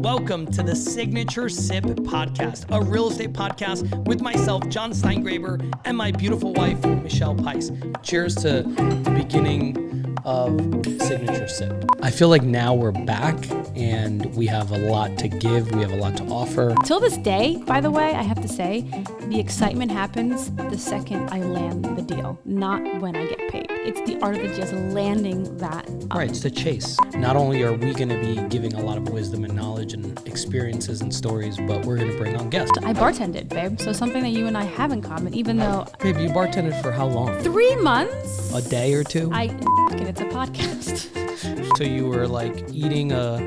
Welcome to the 𝗪𝒂𝒁 Podcast, a real estate podcast with myself, Jon Steingraber, and my beautiful wife, Michelle Pais. Cheers to the beginning of 𝗪𝒂𝒁. I feel like now we're back and we have a lot to give. We have a lot to offer. Till this day, by the way, I have to say, the excitement happens the second I land the deal, not when I get paid. It's the art of the deal, landing that. Right, it's the chase. Not only are we going to be giving a lot of wisdom and knowledge and experiences and stories, but we're going to bring on guests. I bartended, babe, so something that you and I have in common, even though... Babe, you bartended for how long? 3 months. A day or two? It's a podcast. So you were like eating a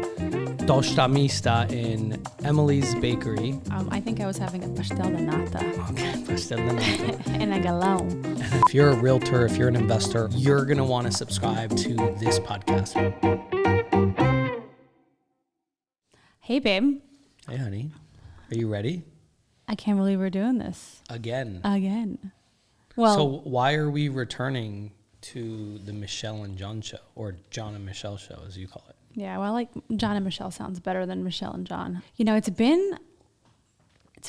𝗨 in 𝗪𝒗's bakery. I think I was having a pastel de nata. Okay, pastel de nata. And a galon. And if you're a realtor, if you're an investor, you're going to want to subscribe to this podcast. Hey, babe. Hey, honey. Are you ready? I can't believe we're doing this. Again. Well, so why are we returning to the Michelle and Jon show, or Jon and Michelle show, as you call it? Yeah, well, like Jon and Michelle sounds better than Michelle and Jon. You know, it's been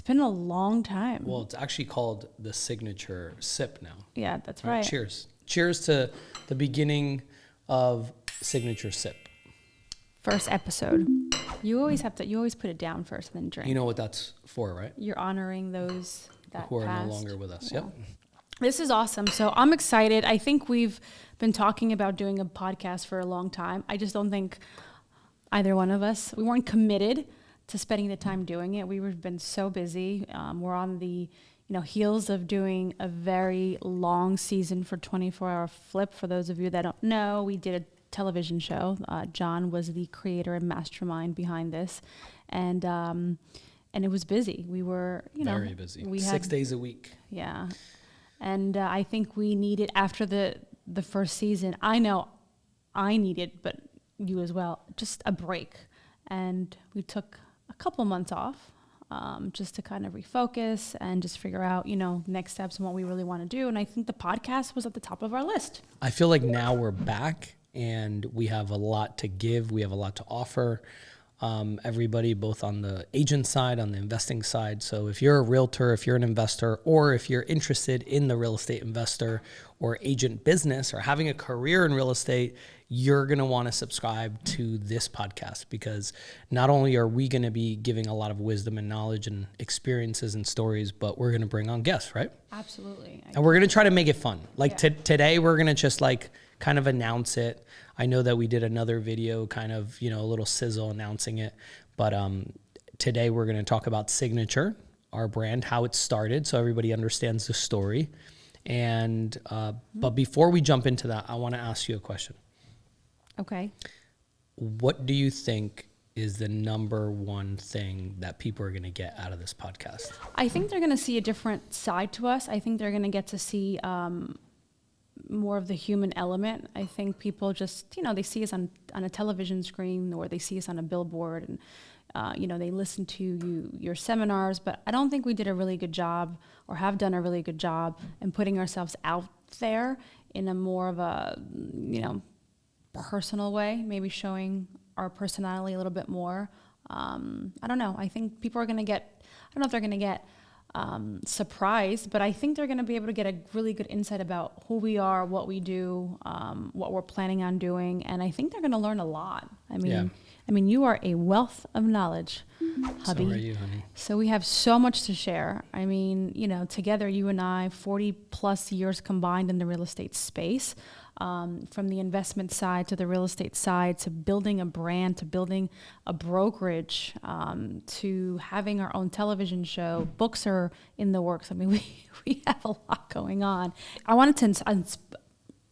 a long time. Well, it's actually called the 𝗪𝒂𝒁 now. Yeah, that's right. Cheers. Cheers to the beginning of 𝗪𝒂𝒁. First episode. You always put it down first and then drink. You know what that's for, right? You're honoring those that who are passed. no longer with us. Yeah. Yep. This is awesome. So I'm excited. I think we've been talking about doing a podcast for a long time. I just don't think either one of us, we weren't committed to spending the time doing it. We've been so busy. We're on the heels of doing a very long season for 24-Hour Flip. For those of you that don't know, we did a television show. Jon was the creator and mastermind behind this, and it was busy. We were very busy. 6 days a week. Yeah. And I think we needed, after the first season, I know I needed, but you as well, just a break. And we took a couple months off just to kind of refocus and just figure out, next steps and what we really want to do. And I think the podcast was at the top of our list. I feel like now we're back and we have a lot to give. We have a lot to offer. Everybody, both on the agent side, on the investing side. So if you're a realtor, if you're an investor, or if you're interested in the real estate investor or agent business or having a career in real estate, you're going to want to subscribe to this podcast, because not only are we going to be giving a lot of wisdom and knowledge and experiences and stories, but we're going to bring on guests, right? Absolutely. And we're going to try to make it fun. Today, we're going to just kind of announce it. I know that we did another video, kind of, a little sizzle announcing it. But today we're going to talk about 𝗪𝒂𝒁, our brand, how it started, so everybody understands the story. And but before we jump into that, I want to ask you a question. Okay. What do you think is the number one thing that people are going to get out of this podcast? I think they're going to see a different side to us. I think they're going to get to see more of the human element. I think people just, they see us on a television screen, or they see us on a billboard, and they listen to your seminars, but I don't think we did a really good job, or have done a really good job, in putting ourselves out there in a more of a, personal way, maybe showing our personality a little bit more. I don't know. I think people are going to get, I don't know if they're going to get surprised, but I think they're going to be able to get a really good insight about who we are, what we do, what we're planning on doing, and I think they're going to learn a lot. I mean, you are a wealth of knowledge, hubby. So are you, honey. So we have so much to share. I mean, together, you and I, 40 plus years combined in the real estate space, from the investment side to the real estate side, to building a brand, to building a brokerage, to having our own television show. Books are in the works. I mean, we have a lot going on. I wanted to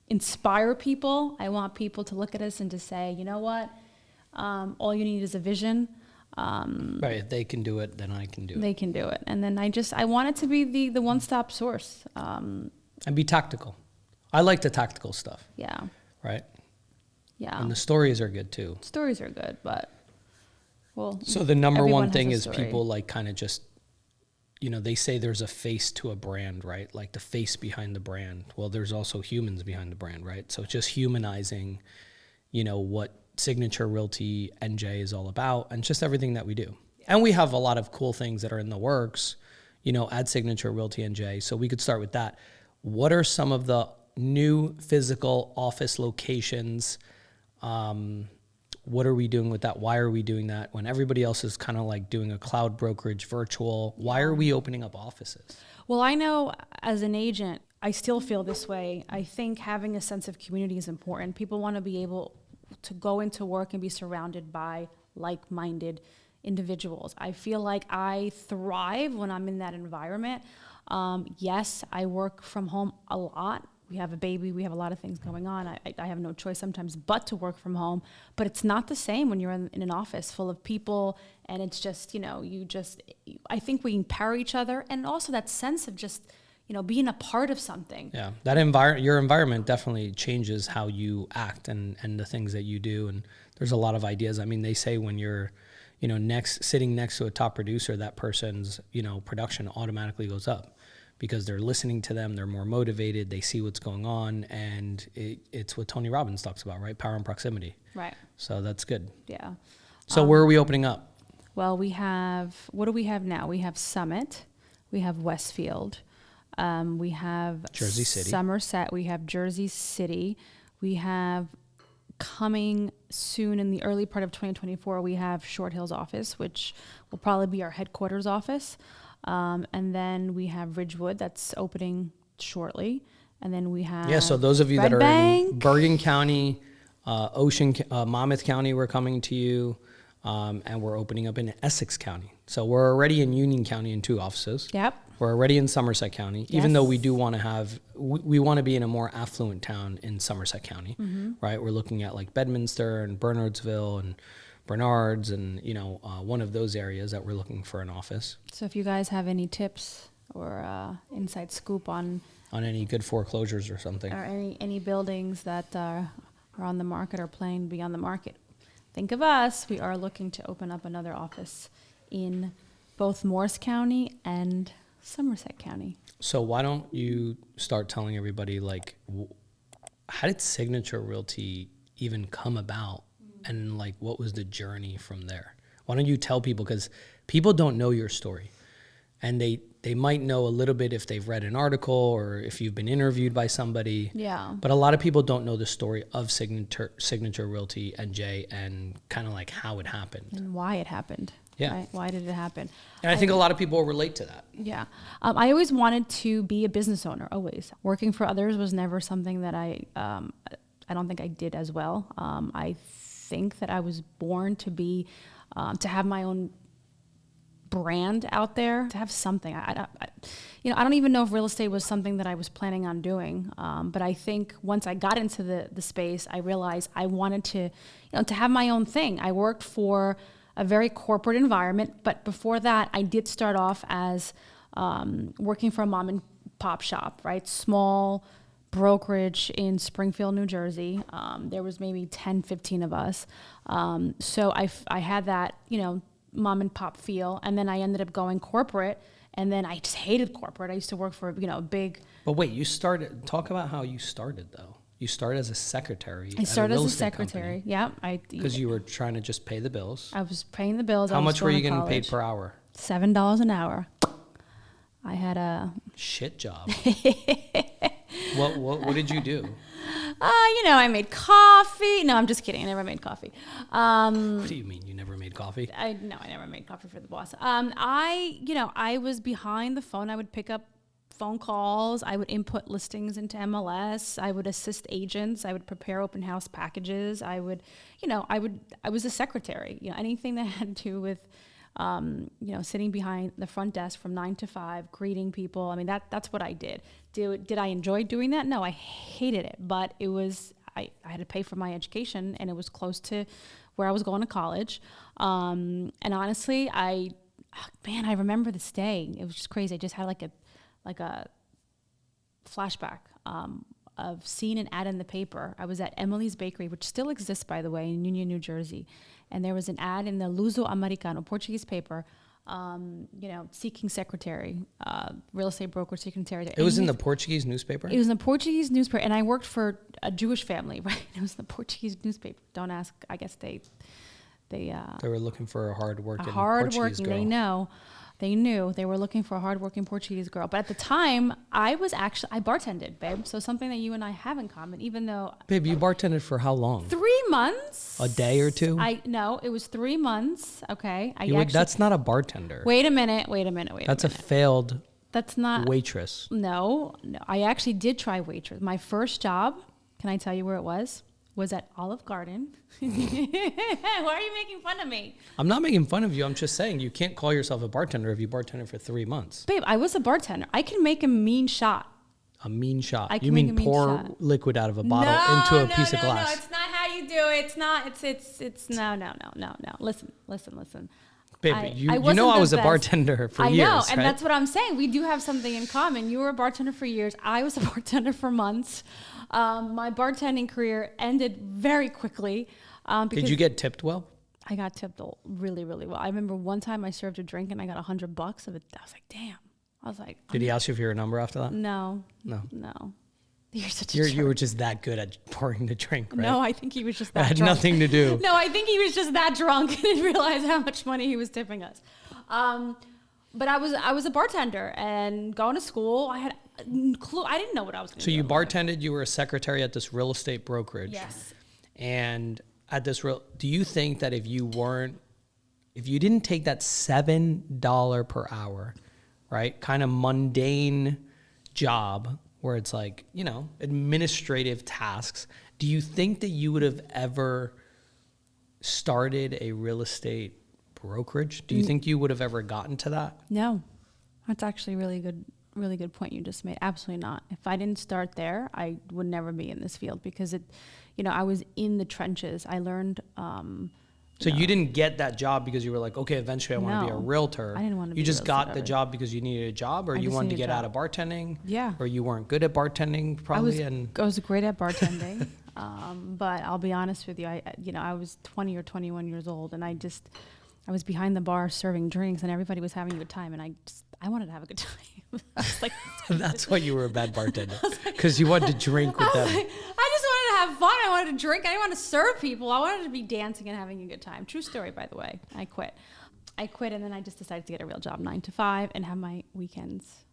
inspire people. I want people to look at us and to say, you know what? All you need is a vision. Right. If they can do it, then I can do it. They can do it. And then I want it to be the one-stop source. And be tactical. I like the tactical stuff. Yeah. Right? Yeah. And the stories are good too. Stories are good, but so the number one thing is people kind of just, they say there's a face to a brand, right? Like the face behind the brand. Well, there's also humans behind the brand, right? So just humanizing, what Signature Realty NJ is all about, and just everything that we do. And we have a lot of cool things that are in the works, at Signature Realty NJ. So we could start with that. What are some of the new physical office locations? What are we doing with that? Why are we doing that when everybody else is kind of like doing a cloud brokerage virtual? Why are we opening up offices? Well, I know as an agent, I still feel this way. I think having a sense of community is important. People want to be able to go into work and be surrounded by like-minded individuals. I feel like I thrive when I'm in that environment. Yes, I work from home a lot. We have a baby. We have a lot of things going on. I have no choice sometimes but to work from home. But it's not the same when you're in an office full of people, and it's just, I think we empower each other, and also that sense of just, being a part of something. Yeah, that your environment definitely changes how you act and the things that you do. And there's a lot of ideas. I mean, they say when you're, sitting next to a top producer, that person's, production automatically goes up, because they're listening to them, they're more motivated, they see what's going on, and it's what Tony Robbins talks about, right? Power and proximity. Right. So that's good. Yeah. So where are we opening up? Well, what do we have now? We have Summit, we have Westfield, we have Jersey City, Somerset, we have Jersey City, we have coming soon in the early part of 2024, we have Short Hills office, which will probably be our headquarters office. And then we have Ridgewood that's opening shortly. And then we have so those of you Red that are Bank. in Bergen County, Monmouth County, we're coming to you, and we're opening up in Essex County. So we're already in Union County in 2 offices. Yep. We're already in Somerset County, even though we do want to have, we want to be in a more affluent town in Somerset County, right? We're looking at like Bedminster and Bernardsville and Bernards and, one of those areas that we're looking for an office. So if you guys have any tips or inside scoop on any good foreclosures or something, or any buildings that are on the market or planning to be on the market, think of us. We are looking to open up another office in both Morris County and Somerset County. So why don't you start telling everybody, like, how did Signature Realty even come about? And like, what was the journey from there? Why don't you tell people? Because people don't know your story, and they might know a little bit if they've read an article or if you've been interviewed by somebody. Yeah. But a lot of people don't know the story of Signature Realty NJ and kind of like how it happened. And why it happened. Yeah. Right? Why did it happen? And I think a lot of people relate to that. Yeah. I always wanted to be a business owner, always. Working for others was never something that I don't think I did as well. I think that I was born to be, to have my own brand out there, to have something. I don't even know if real estate was something that I was planning on doing. But I think once I got into the space, I realized I wanted to have my own thing. I worked for a very corporate environment, but before that, I did start off as working for a mom and pop shop, right? Small brokerage in Springfield, New Jersey. There was maybe 10, 15 of us. So I had that, mom and pop feel. And then I ended up going corporate, and then I just hated corporate. I used to work for, big. But wait, talk about how you started though. You started as a secretary. I started as a secretary. Yeah. Because you were trying to just pay the bills. I was paying the bills. How much were you getting paid per hour? $7 an hour. I had a shit job. What did you do? I made coffee. No, I'm just kidding. I never made coffee. What do you mean you never made coffee? I never made coffee for the boss. I was behind the phone. I would pick up phone calls. I would input listings into MLS. I would assist agents. I would prepare open house packages. I was a secretary. Anything that had to do with sitting behind the front desk from 9 to 5, greeting people. I mean, that's what I did. Did I enjoy doing that? No, I hated it, but it was, I had to pay for my education, and it was close to where I was going to college. And honestly, I remember this day. It was just crazy. I just had like a flashback of seeing an ad in the paper. I was at Emily's Bakery, which still exists, by the way, in Union, New Jersey. And there was an ad in the Luso Americano, Portuguese paper, seeking secretary, real estate broker secretary. It was in the Portuguese newspaper? It was in the Portuguese newspaper, and I worked for a Jewish family, right? It was in the Portuguese newspaper. Don't ask. I guess they were looking for a hardworking Portuguese girl. They knew they were looking for a hardworking Portuguese girl. But at the time, I bartended, babe. So something that you and I have in common, even though... Babe, you bartended for how long? 3 months. A day or two? No, it was 3 months. Okay. That's not a bartender. Wait a minute. That's a failed That's not waitress. No. I actually did try waitress. My first job, can I tell you where it was? Was at Olive Garden. Why are you making fun of me? I'm not making fun of you. I'm just saying you can't call yourself a bartender if you bartended for 3 months. Babe, I was a bartender. I can make a mean shot. A mean shot? You mean pour liquid out of a bottle into a piece of glass? No, it's not how you do it. It's not. It's no. Listen. Babe, you know I was a bartender for years, I know, and right? that's what I'm saying. We do have something in common. You were a bartender for years. I was a bartender for months. My bartending career ended very quickly. Did you get tipped well? I got tipped really, really well. I remember one time I served a drink and I got $100 of it. I was like, damn. I was like, did he ask you for your number after that? No. You're such a jerk. You were just that good at pouring the drink, right? No, I think he was just that drunk. It had drunk. nothing to do. No, I think he was just that drunk and didn't realize how much money he was tipping us. But I was a bartender and going to school. I had clue. I didn't know what I was going to do. So you bartended. You were a secretary at this real estate brokerage. Yes. And at this do you think that if you didn't take that $7 per hour, right, kind of mundane job where it's like, administrative tasks, do you think that you would have ever started a real estate brokerage? Do you think you would have ever gotten to that? No. That's actually a really good point you just made. Absolutely not. If I didn't start there, I would never be in this field because I was in the trenches. I learned. So you didn't get that job because you were like, okay, eventually I want to be a realtor. I didn't want to be a You just got realtor. the job because you needed a job, or you wanted to get out of bartending? Yeah. Or you weren't good at bartending probably? I was great at bartending. But I'll be honest with you, I was 20 or 21 years old and I was behind the bar serving drinks and everybody was having a good time and I wanted to have a good time. I was like, that's why you were a bad bartender, because you wanted to drink with them. I just wanted to have fun. I wanted to drink. I didn't want to serve people. I wanted to be dancing and having a good time. True story, by the way. I quit and then I just decided to get a real job, 9 to 5, and have my weekends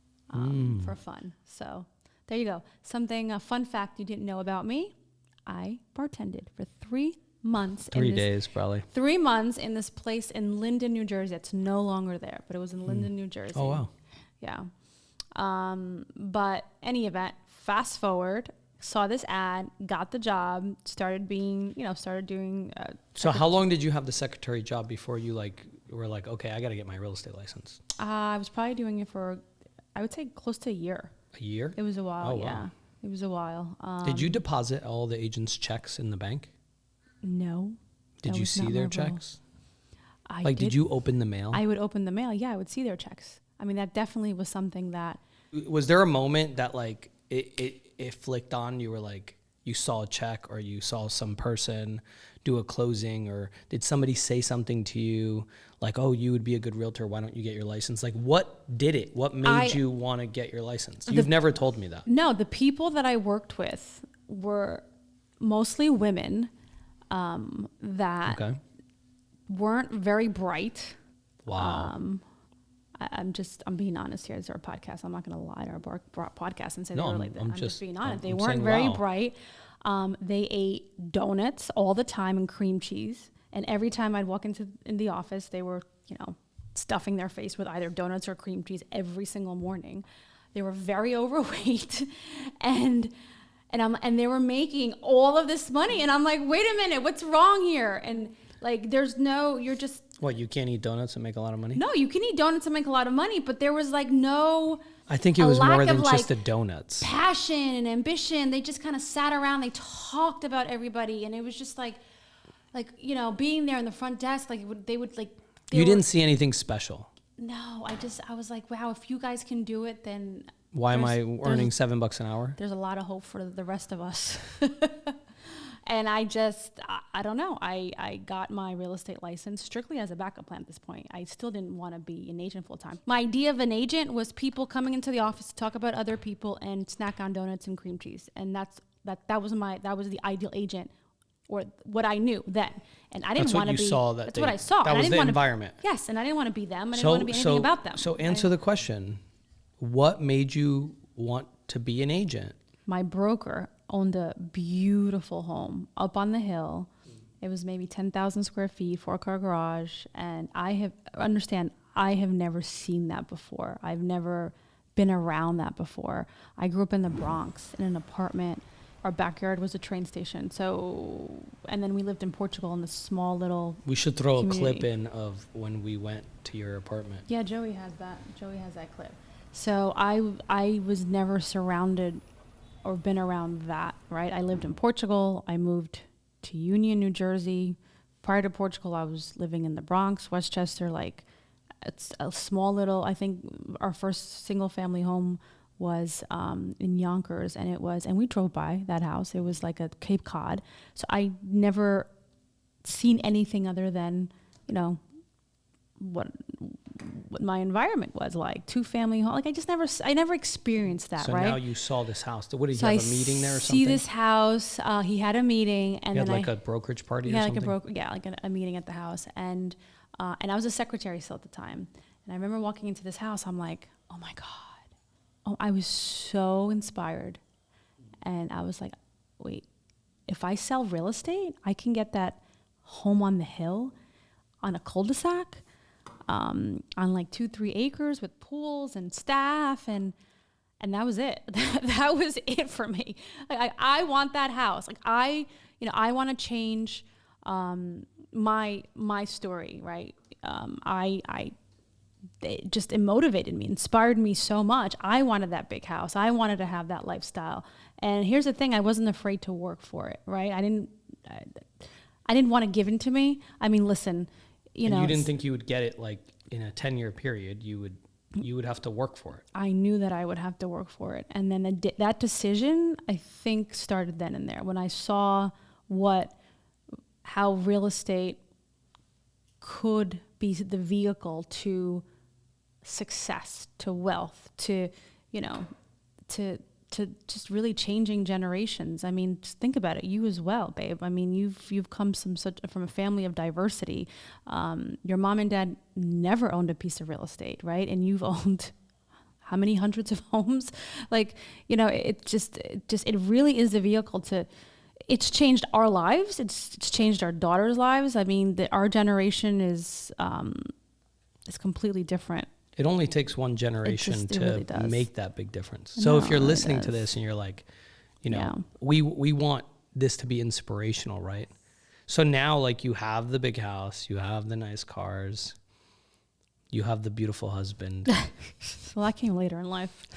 for fun. So there you go. A fun fact you didn't know about me. I bartended for 3 months. 3 days, probably. 3 months in this place in Linden, New Jersey. It's no longer there, but it was in Linden, New Jersey. Oh, wow. Yeah. But any event, fast forward, saw this ad, got the job, started doing. So how long did you have the secretary job before you were like, okay, I got to get my real estate license? I was probably doing it for, I would say, close to a year. A year? It was a while. Oh, yeah. Wow. It was a while. Did you deposit all the agents' checks in the bank? No. Did you see their checks? Did you open the mail? I would open the mail. Yeah, I would see their checks. I mean, that definitely was something that. Was there a moment that it flicked on? You were like, you saw a check or you saw some person do a closing, or did somebody say something to you like, oh, you would be a good realtor, why don't you get your license? Like, what did it? What made you want to get your license? You've never told me that. No, the people that I worked with were mostly women that weren't very bright. Wow. I'm being honest here. It's our podcast. I'm not going to lie to our podcast and say they were like that. I'm just being honest. They weren't very bright. They ate donuts all the time and cream cheese. And every time I'd walk in the office, they were, stuffing their face with either donuts or cream cheese every single morning. They were very overweight, and they were making all of this money. And I'm like, wait a minute, what's wrong here? And you're just. What, you can't eat donuts and make a lot of money? No, you can eat donuts and make a lot of money, but there was no. I think it was more than just the donuts. Passion and ambition. They just kind of sat around. They talked about everybody, and it was just being there in the front desk. You didn't see anything special. No, I was like, wow, if you guys can do it, then. Why am I earning $7 an hour? There's a lot of hope for the rest of us. And I don't know. I got my real estate license strictly as a backup plan at this point. I still didn't want to be an agent full time. My idea of an agent was people coming into the office to talk about other people and snack on donuts and cream cheese. And that was the ideal agent, or what I knew then. And I didn't want to be. That's what I saw. That was the environment. Yes, and I didn't want to be them. I didn't want to be anything about them. So answer the question. What made you want to be an agent? My broker owned a beautiful home up on the hill. It was maybe 10,000 square feet, 4-car garage. And I have never seen that before. I've never been around that before. I grew up in the Bronx in an apartment. Our backyard was a train station. And then we lived in Portugal in this small little We should throw community. a clip in of when we went to your apartment. Yeah, Joey has that. Joey has that clip. So I was never surrounded or been around that, right? I lived in Portugal. I moved to Union, New Jersey. Prior to Portugal, I was living in the Bronx, Westchester. Like, it's a small little, I think our first single family home was in Yonkers, and we drove by that house. It was like a Cape Cod. So I never seen anything other than, what my environment was like, 2-family home. Like, I never experienced that, so right? So now you saw this house. What did So you have a meeting there or something? See this house. He had a meeting, and you had then like a brokerage party or something? Like a meeting at the house. And I was a secretary still at the time. And I remember walking into this house, I'm like, oh my God. Oh, I was so inspired. And I was like, wait, if I sell real estate, I can get that home on the hill on a cul-de-sac, on like 2-3 acres with pools and staff, and that was it. That was it for me. Like, I want that house. Like, I want to change my story, right? It motivated me, inspired me so much. I wanted that big house. I wanted to have that lifestyle. And here's the thing: I wasn't afraid to work for it, right? I didn't want to give it to me. I mean, listen, you didn't think you would get it like in a 10-year period. You would have to work for it. I knew that I would have to work for it. And then that decision, I think, started then and there when I saw how real estate could be the vehicle to success, to wealth, to just really changing generations. I mean, just think about it. You as well, babe. I mean, you've come from a family of diversity. Your mom and dad never owned a piece of real estate, right? And you've owned how many hundreds of homes? Like, it really is the vehicle to. It's changed our lives. It's changed our daughters' lives. I mean, our generation is completely different. It only takes one generation to really make that big difference. So if you're listening to this and you're like, we want this to be inspirational, right? So now, like, you have the big house, you have the nice cars, you have the beautiful husband. Well, I came later in life.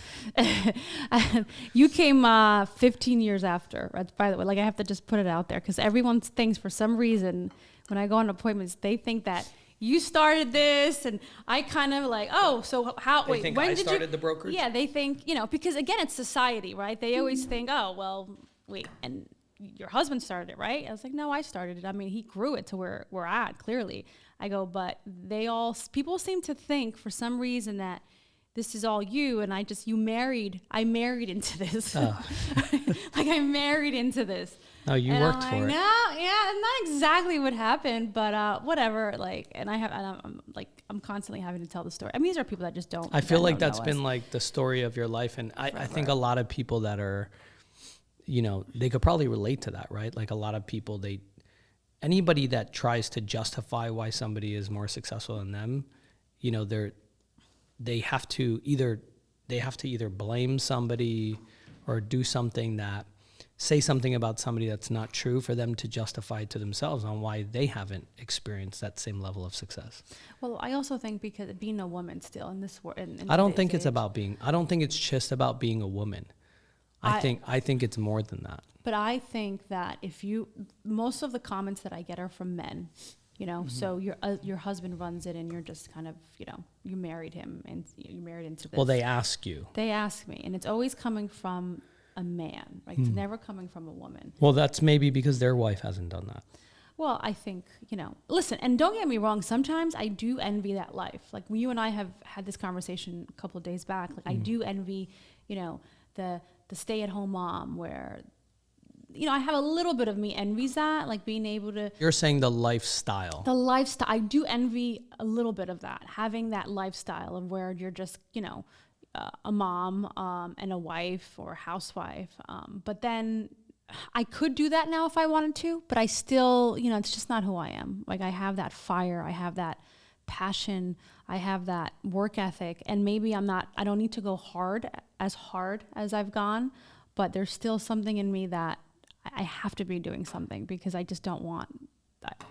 You came 15 years after, by the way. Like, I have to just put it out there because everyone thinks, for some reason, when I go on appointments, they think that you started this, and I kind of like, oh, so how? They think when I did started the brokerage? Yeah, they think, because again, it's society, right? They always think, oh, well, wait, and your husband started it, right? I was like, no, I started it. I mean, he grew it to where we're at, clearly. I go, but people seem to think for some reason that this is all you, and I married into this. Oh. Like, I married into this. Oh, you and worked for it. No, yeah, not exactly what happened, but whatever. Like, and I'm constantly having to tell the story. I mean, these are people that just don't. I feel like that's been like the story of your life, and I think a lot of people that are, they could probably relate to that, right? Like, a lot of people, anybody that tries to justify why somebody is more successful than them, they have to either blame somebody or do something say something about somebody that's not true for them to justify to themselves on why they haven't experienced that same level of success. Well, I also think because being a woman still in this world, I don't think it's just about being a woman. I think it's more than that. But I think that most of the comments that I get are from men, mm-hmm. So your husband runs it, and you're just kind of, you married him, and you're married into this. Well, they ask you. They ask me, and it's always coming from a man, right? It's never coming from a woman. Well, that's maybe because their wife hasn't done that. Well, I think, listen, and don't get me wrong, sometimes I do envy that life. Like you and I have had this conversation a couple of days back. Like I do envy, the stay-at-home mom where, I have a little bit of me envies that, like being able to. You're saying the lifestyle. The lifestyle. I do envy a little bit of that, having that lifestyle of where you're just, a mom and a wife or a housewife. But then I could do that now if I wanted to, but I still, it's just not who I am. Like I have that fire, I have that passion, I have that work ethic, and maybe I don't need to go hard as I've gone, but there's still something in me that I have to be doing something because I just don't want that,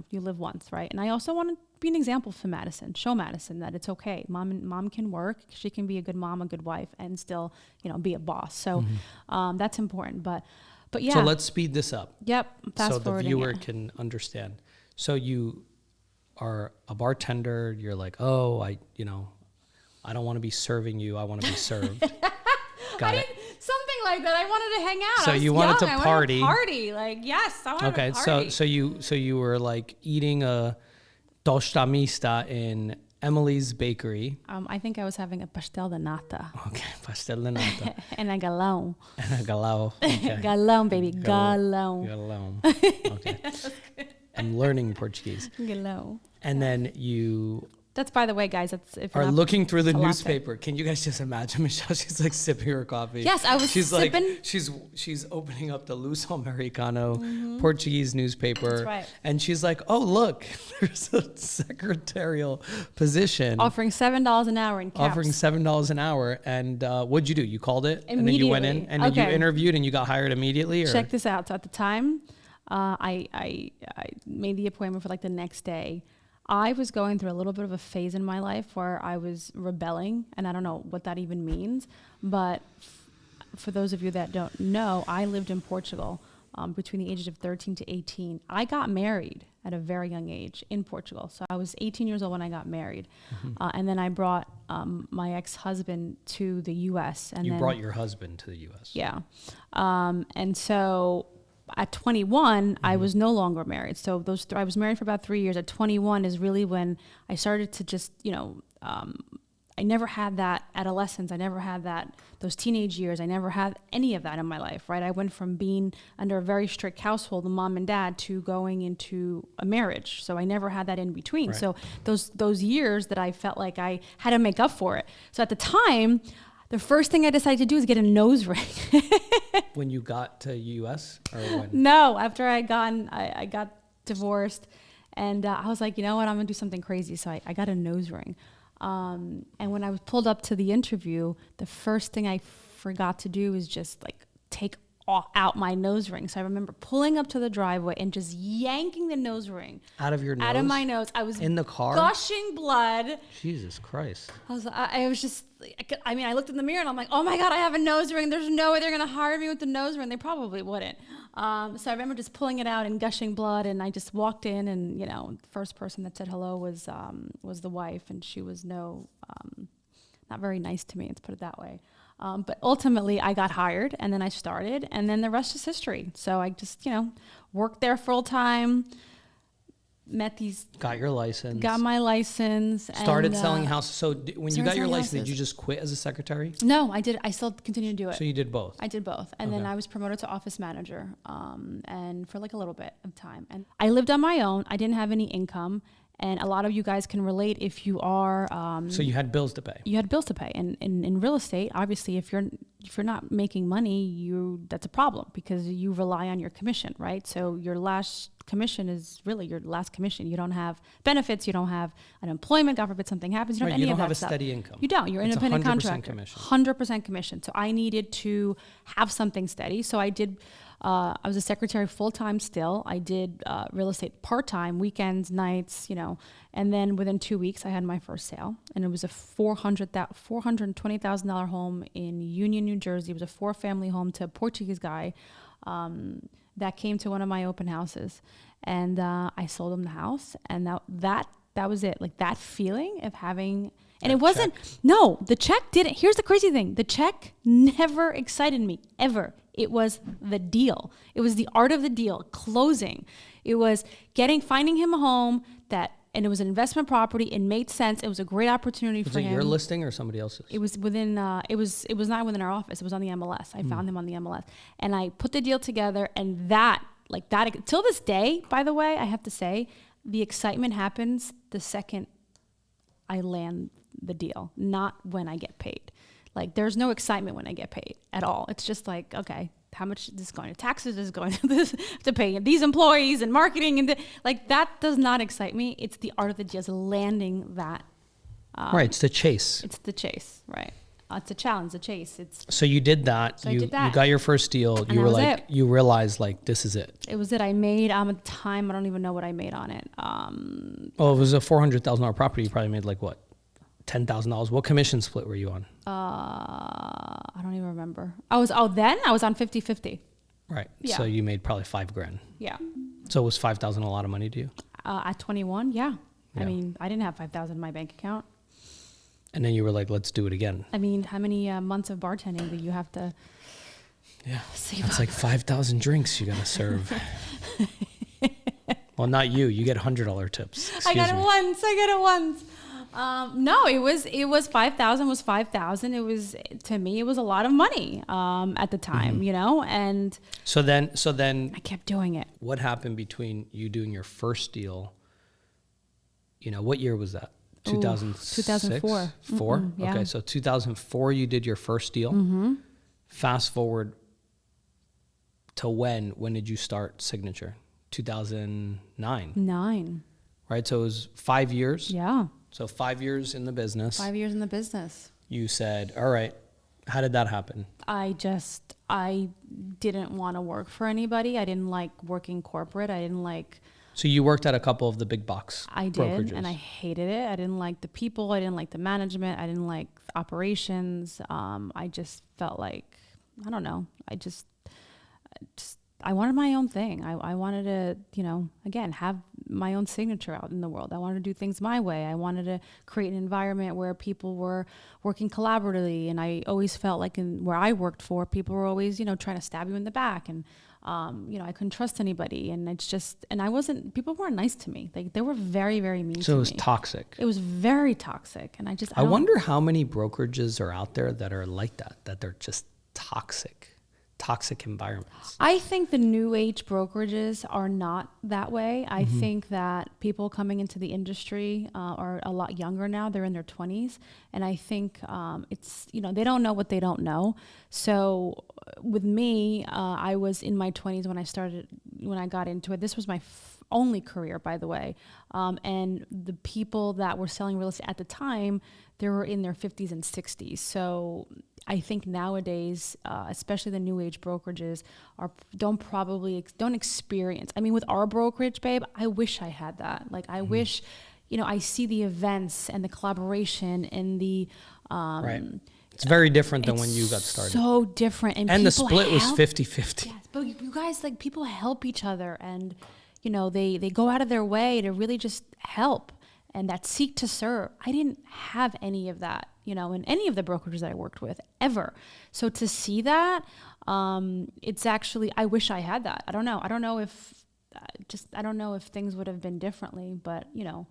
you live once, right? And I also want to be an example for Madison, show Madison that it's okay. Mom can work, she can be a good mom, a good wife, and still, be a boss. So that's important, But yeah. So let's speed this up. Yep. So the viewer can understand. So you are a bartender. You're like, oh, I don't want to be serving you. I want to be served. Got it. Something like that. I wanted to hang out. So you wanted to party. Like, yes, I wanted to party. Okay. So you were like eating a tostamista in Emily's Bakery. I think I was having a pastel de nata. Okay, pastel de nata. And a galão. Okay. Galão, baby. Galão. Okay. I'm learning Portuguese. Galão. And then you... That's, by the way, guys, that's if you're are looking through the newspaper. Can you guys just imagine Michelle? She's like sipping her coffee. Yes, I was sipping. Like, she's opening up the 𝗆𝐺 Portuguese newspaper. That's right. And she's like, oh, look, there's a secretarial position. Offering $7 an hour in caps. Offering $7 an hour. And what'd you do? You called it? Immediately. And then you went in? And then you interviewed and you got hired immediately? Or? Check this out. So at the time, I made the appointment for like the next day. I was going through a little bit of a phase in my life where I was rebelling, and I don't know what that even means, but for those of you that don't know, I lived in Portugal between the ages of 13 to 18. I got married at a very young age in Portugal. So I was 18 years old when I got married. And then I brought my ex-husband to the U.S. And you brought your husband to the U.S.? Yeah. And so... At 21, I was no longer married. So I was married for about 3 years. At 21 is really when I started to just, I never had that adolescence. I never had those teenage years. I never had any of that in my life, right? I went from being under a very strict household, mom and dad, to going into a marriage. So I never had that in between. Right. So those years that I felt like I had to make up for it. So at the time, the first thing I decided to do is get a nose ring. When you got to U.S. or when? No, after I got divorced, and I was like, you know what, I'm gonna do something crazy. So I got a nose ring, and when I was pulled up to the interview, the first thing I forgot to do is just like take out my nose ring. So I remember pulling up to the driveway and just yanking the nose ring out of your nose. Out of my nose. I was in the car, gushing blood. Jesus Christ! I was just. I mean, I looked in the mirror and I'm like, oh my God, I have a nose ring. There's no way they're gonna hire me with the nose ring. They probably wouldn't. So I remember just pulling it out and gushing blood, and I just walked in, and the first person that said hello was the wife, and she was not very nice to me. Let's put it that way. But ultimately, I got hired, and then I started, and then the rest is history. So I just, worked there full time, got your license, got my license, started selling houses. So when you got your license, did you just quit as a secretary? No, I did. I still continued to do it. So you did both? I did both. And then I was promoted to office manager, and for like a little bit of time. And I lived on my own. I didn't have any income. And a lot of you guys can relate if you are... so you had bills to pay. You had bills to pay. And in real estate, obviously, if you're not making money, that's a problem because you rely on your commission, right? So your last commission is really your last commission. You don't have benefits. You don't have unemployment. God forbid something happens. You don't have any of that stuff. You don't have a steady income. You don't. You're independent contractor. 100% commission. So I needed to have something steady. So I did... I was a secretary full-time still. I did real estate part-time, weekends, nights, and then within 2 weeks I had my first sale, and it was a $420,000 home in Union, New Jersey. It was a 4-family home to a Portuguese guy that came to one of my open houses, and I sold him the house, and that That was it. Like that feeling of having, and That it wasn't, check. no, the check didn't, here's the crazy thing. The check never excited me, ever. It was the deal. It was the art of the deal, closing. It was finding him a home and it was an investment property. It made sense. It was a great opportunity for him. Was it your listing or somebody else's? It was within, it was not within our office. It was on the MLS. I found him on the MLS and I put the deal together, and that till this day, by the way, I have to say, the excitement happens the second I land the deal, not when I get paid. Like there's no excitement when I get paid at all. It's just like, okay, how much is this going to taxes? Is going to this to pay these employees and marketing and like that does not excite me. It's the art of the deal, is landing that. Right, it's the chase. It's the chase, right? It's a challenge, a chase. So you did that. So you got your first deal. And you were that was like, it. you realized like this is it. It was it. I made at the time, I don't even know what I made on it. Well, it was a $400,000 property. You probably made like what, $10,000. What commission split were you on? I don't even remember. Then I was on 50-50. Right. Yeah. So you made probably $5,000. Yeah. So was $5,000 a lot of money to you? At 21, yeah. Yeah. I mean, I didn't have 5,000 in my bank account. And then you were like, let's do it again. I mean, how many months of bartending do you have to Yeah. save It's up? like 5,000 drinks you got to serve. Well, not you. You get $100 tips. I got it Excuse me. once. No, it was 5,000 was 5,000. It was, to me, it was a lot of money at the time, you know, and So then I kept doing it. what happened between you doing your first deal? You know, what year was that? 2006? 2004. 4? Yeah. Okay, so 2004 you did your first deal. Fast forward to when did you start Signature? 2009, 9. right? So it was 5 years. Yeah. So 5 years in the business. 5 years in the business. You said, all right, how did that happen? I didn't want to work for anybody. I didn't like working corporate. I didn't like, So you worked at a couple of the big box I did, brokerages. and I hated it. I didn't like the people. I didn't like the management. I didn't like the operations. I just felt like, I don't know. I wanted my own thing. I wanted to, you know, again, have my own signature out in the world. I wanted to do things my way. I wanted to create an environment where people were working collaboratively. And I always felt like where I worked for, people were always, you know, trying to stab you in the back. And, you know, I couldn't trust anybody. And it's just, and people weren't nice to me. Like they were very, very mean to me. So it was toxic. It was very toxic. And I wonder how many brokerages are out there that are like that they're just toxic environments. I think the new age brokerages are not that way. I think that people coming into the industry are a lot younger now. They're in their 20s. And I think it's, you know, they don't know what they don't know. So with me, I was in my 20s when I got into it. This was my only career, by the way. And the people that were selling real estate at the time, they were in their 50s and 60s. So I think nowadays, especially the new age brokerages, don't experience. I mean, with our brokerage, babe, I wish I had that. Like, I wish, you know, I see the events and the collaboration and the Right. It's very different than when you got started. So different, And the split was 50-50. Yes, but you guys, like, people help each other, and you know, they go out of their way to really just help, and that seek to serve. I didn't have any of that, you know, in any of the brokerages that I worked with ever. So to see that, it's actually, I wish I had that. I don't know if things would have been differently, but you know,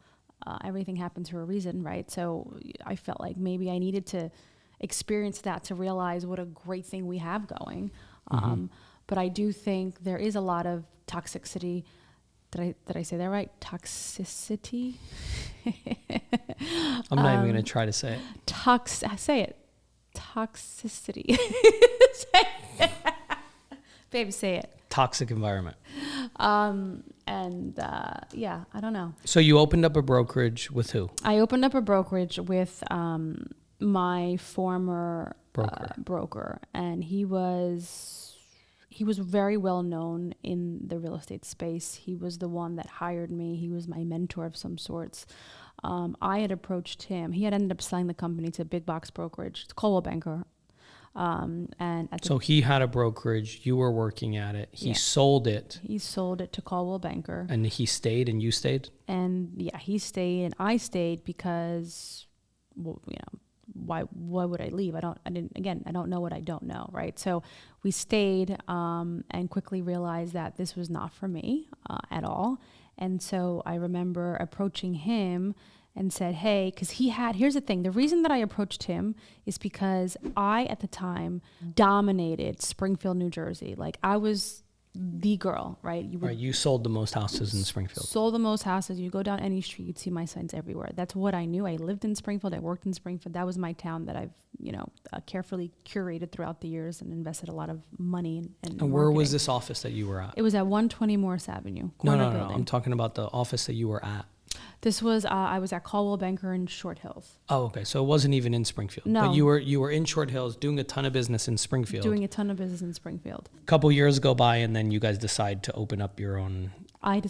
everything happens for a reason, right? So I felt like maybe I needed to experience that to realize what a great thing we have going. But I do think there is a lot of toxicity. Did I say that right? Toxicity? I'm not even going to try to say it. Say it. Toxicity. Baby, say it. Toxic environment. Yeah, I don't know. So you opened up a brokerage with who? I opened up a brokerage with my former broker, and he was very well known in the real estate space. He was the one that hired me. He was my mentor of some sorts. I had approached him. He had ended up selling the company to a big box brokerage. It's Coldwell Banker. And so he had a brokerage. You were working at it. He sold it. He sold it to 𝗂𝗏𝗏𝗏𝒃. And he stayed, and you stayed. And yeah, he stayed, and I stayed because, well, you know, why would I leave? I don't know what I don't know, right? So we stayed, and quickly realized that this was not for me at all. And so I remember approaching him and said, hey, because here's the thing. The reason that I approached him is because I, at the time, dominated Springfield, New Jersey. Like, I was the girl, right? You sold the most houses in Springfield. Sold the most houses. You go down any street, you'd see my signs everywhere. That's what I knew. I lived in Springfield. I worked in Springfield. That was my town that I've, carefully curated throughout the years and invested a lot of money in. And where was this office that you were at? It was at 120 Morris Avenue. No. I'm talking about the office that you were at. This was, I was at 𝗂𝗏𝗏𝗏𝗃 in Short Hills. Oh, okay. So it wasn't even in Springfield. No. But you were in Short Hills doing a ton of business in Springfield. Doing a ton of business in Springfield. A couple years go by, and then you guys decide to open up your own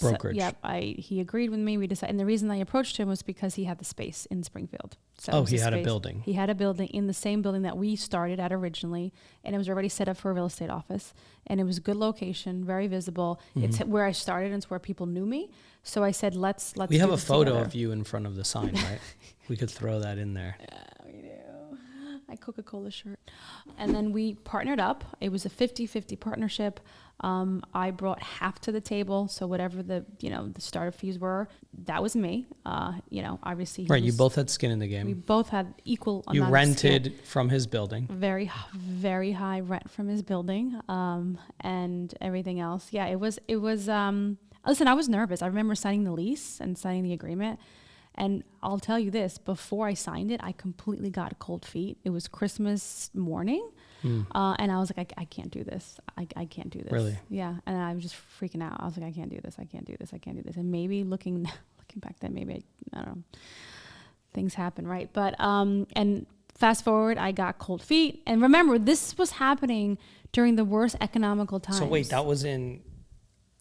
brokerage. Yep. He agreed with me. We decided, and the reason I approached him was because he had the space in Springfield. So he had a building. He had a building in the same building that we started at originally, and it was already set up for a real estate office. And it was a good location, very visible. Mm-hmm. It's where I started, and it's where people knew me. So I said, let's. We have a photo of you in front of the sign, right? We could throw that in there. Yeah, we do. My Coca-Cola shirt. And then we partnered up. It was a 50-50 partnership. I brought half to the table. So whatever the startup fees were, that was me. Obviously. Right. You both had skin in the game. We both had equal amount You of rented skin. From his building. Very, very high rent from his building. And everything else. Yeah, it was, listen, I was nervous. I remember signing the lease and signing the agreement. And I'll tell you this, before I signed it, I completely got cold feet. It was Christmas morning. And I was like, I can't do this. I can't do this. Really? Yeah. And I was just freaking out. I was like, I can't do this. I can't do this. I can't do this. And maybe looking back then, maybe I don't know, things happen, right? But, and fast forward, I got cold feet. And remember, this was happening during the worst economical times. So wait, that was in...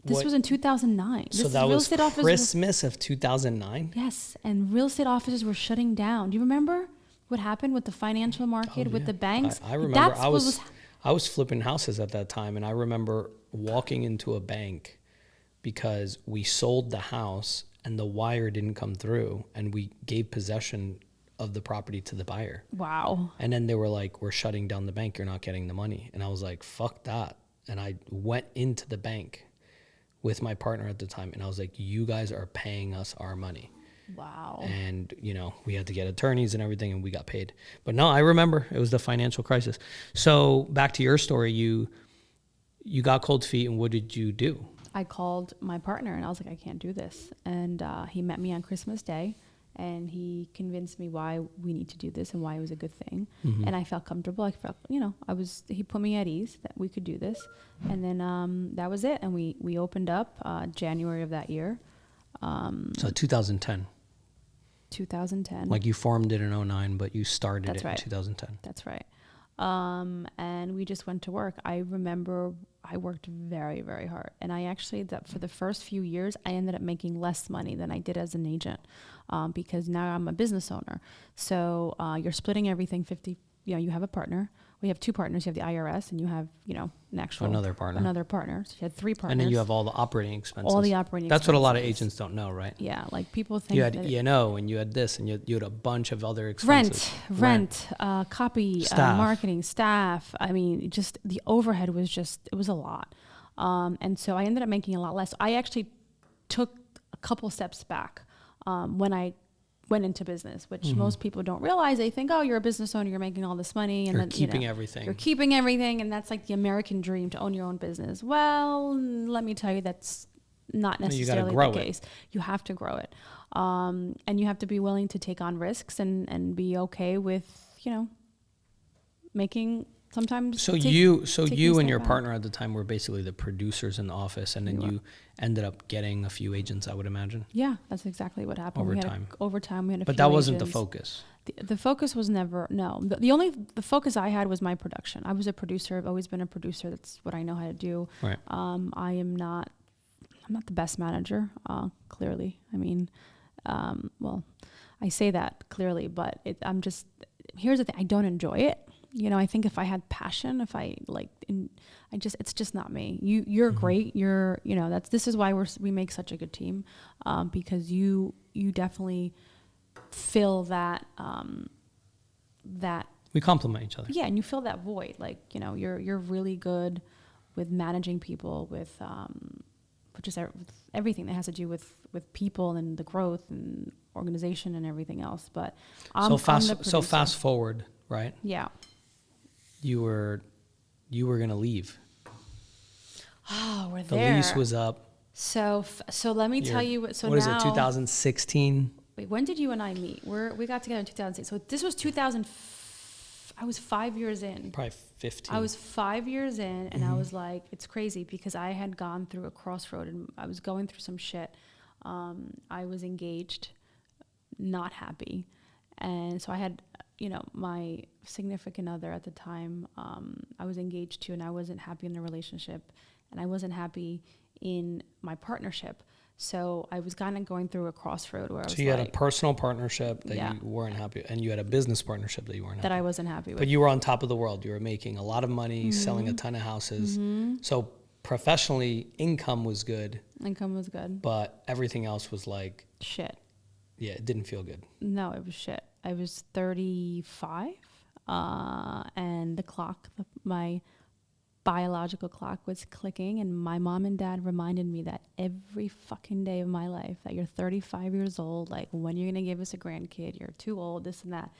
This was in 2009. So that was Christmas of 2009? Yes, and real estate offices were shutting down. Do you remember what happened with the financial market, with the banks? I remember. I was flipping houses at that time, and I remember walking into a bank because we sold the house and the wire didn't come through, and we gave possession of the property to the buyer. Wow. And then they were like, we're shutting down the bank. You're not getting the money. And I was like, fuck that. And I went into the bank with my partner at the time, and I was like, you guys are paying us our money. Wow. And, we had to get attorneys and everything, and we got paid. But no, I remember it was the financial crisis. So back to your story, you got cold feet, and what did you do? I called my partner, and I was like, I can't do this. And he met me on Christmas Day, and he convinced me why we need to do this and why it was a good thing. Mm-hmm. And I felt comfortable. I felt, he put me at ease that we could do this. And then that was it. And we opened up January of that year. So 2010. 2010. Like you formed it in 2009, but you started That's it right. in 2010. That's right. And we just went to work. I remember I worked very, very hard. And I actually, for the first few years, I ended up making less money than I did as an agent because now I'm a business owner. So you're splitting everything 50, you have a partner. We have two partners. You have the IRS and you have, an actual... Another partner. So you had three partners. And then you have all the operating expenses. All the operating That's expenses. what a lot of agents don't know, right? Yeah, like people think you had that E&O and you had this and you had a bunch of other expenses. Rent, copy, marketing, staff. I mean, just the overhead it was a lot. And so I ended up making a lot less. I actually took a couple steps back when I went into business, which most people don't realize. They think, oh, you're a business owner, you're making all this money. And you're keeping everything. You're keeping everything. And that's like the American dream, to own your own business. Well, let me tell you, that's not necessarily the case. You have to grow it. And you have to be willing to take on risks and be okay with, making sometimes. So you and your partner at the time were basically the producers in the office, and then you ended up getting a few agents, I would imagine. Yeah, that's exactly what happened. Over time, we had a few But that wasn't agents. the focus. The focus was never, no. The focus I had was my production. I was a producer. I've always been a producer. That's what I know how to do. Right. I'm not the best manager, clearly. I mean, I say that clearly, but here's the thing. I don't enjoy it. I think if I had passion, if I it's just not me. You're great. This is why we make such a good team, because you definitely fill that, we complement each other. Yeah. And you fill that void. Like, you're really good with managing people, with everything that has to do with people and the growth and organization and everything else. But so fast forward, right? Yeah. You were going to leave. Oh, we're the there. The lease was up. So let me tell you what. So what now, is it? 2016. Wait, when did you and I meet? We got together in 2006. So this was 2000. I was 5 years in. Probably 15. I was 5 years in, and I was like, it's crazy because I had gone through a crossroad and I was going through some shit. I was engaged, not happy. And so I had, my significant other at the time, I was engaged to, and I wasn't happy in the relationship, and I wasn't happy in my partnership. So I was kind of going through a crossroad where I was. So you had a personal partnership that you weren't happy, and you had a business partnership that you weren't happy. That I wasn't happy with. But you were on top of the world. You were making a lot of money, selling a ton of houses. So professionally, income was good. Income was good. But everything else was like shit. Yeah, it didn't feel good. No, it was shit. I was 35, and my biological clock was clicking, and my mom and dad reminded me that every fucking day of my life, that you're 35 years old, like, when you're gonna give us a grandkid, you're too old, this and that.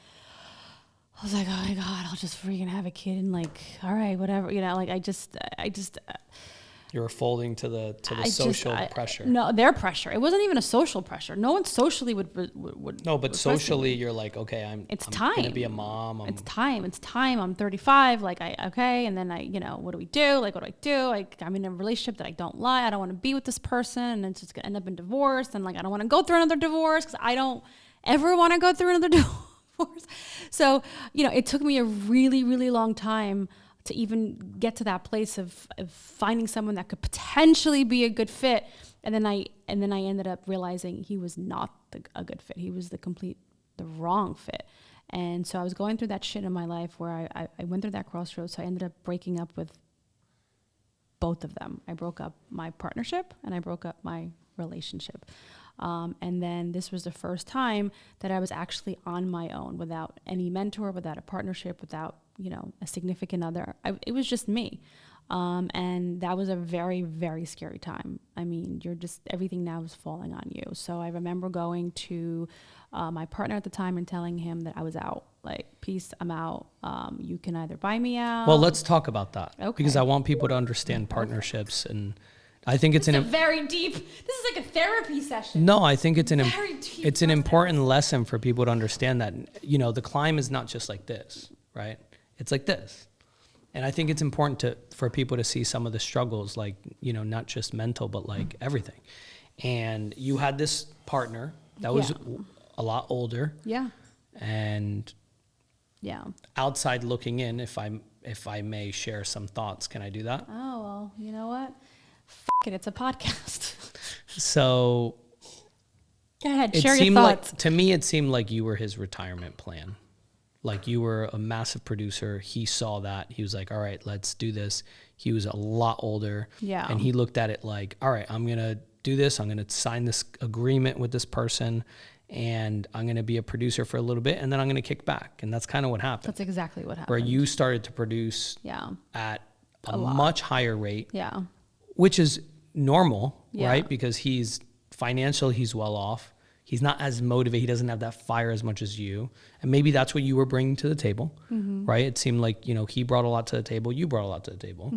I was like, oh my God, I'll just freaking have a kid, and like, all right, whatever, I just you were folding to the social pressure. No, their pressure. It wasn't even a social pressure. No one socially would. No, but socially, you're like, okay, I'm gonna be a mom. It's time. I'm 35. Like, and then what do we do? Like, what do I do? Like, I'm in a relationship that I don't like. I don't want to be with this person, and it's just gonna end up in divorce. And like, I don't want to go through another divorce because I don't ever want to go through another divorce. So, it took me a really, really long time to even get to that place of finding someone that could potentially be a good fit. And then I ended up realizing he was not a good fit. He was the wrong fit. And so I was going through that shit in my life where I went through that crossroads. So I ended up breaking up with both of them. I broke up my partnership and I broke up my relationship. And then this was the first time that I was actually on my own, without any mentor, without a partnership, without, a significant other. It was just me. And that was a very, very scary time. I mean, everything now is falling on you. So I remember going to my partner at the time and telling him that I was out. Like, peace, I'm out. You can either buy me out. Well, let's talk about that. Okay. Because I want people to understand partnerships, and I think it's very deep. This is like a therapy session. No, I think it's an important lesson for people to understand that, the climb is not just like this, right? It's like this. And I think it's important for people to see some of the struggles, like, not just mental, but like everything. And you had this partner that was a lot older. Yeah. And outside looking in, if I may share some thoughts, can I do that? Oh, well, you know what? It's a podcast. So go ahead, share your thoughts. To me, it seemed like you were his retirement plan. Like, you were a massive producer. He saw that. He was like, all right, let's do this. He was a lot older. Yeah. And he looked at it like, all right, I'm going to do this. I'm going to sign this agreement with this person, and I'm going to be a producer for a little bit, and then I'm going to kick back. And that's kind of what happened. That's exactly what happened. Where you started to produce at a much higher rate. Yeah. Which is normal, right? Because he's well off. He's not as motivated. He doesn't have that fire as much as you. And maybe that's what you were bringing to the table, right? It seemed like, he brought a lot to the table. You brought a lot to the table.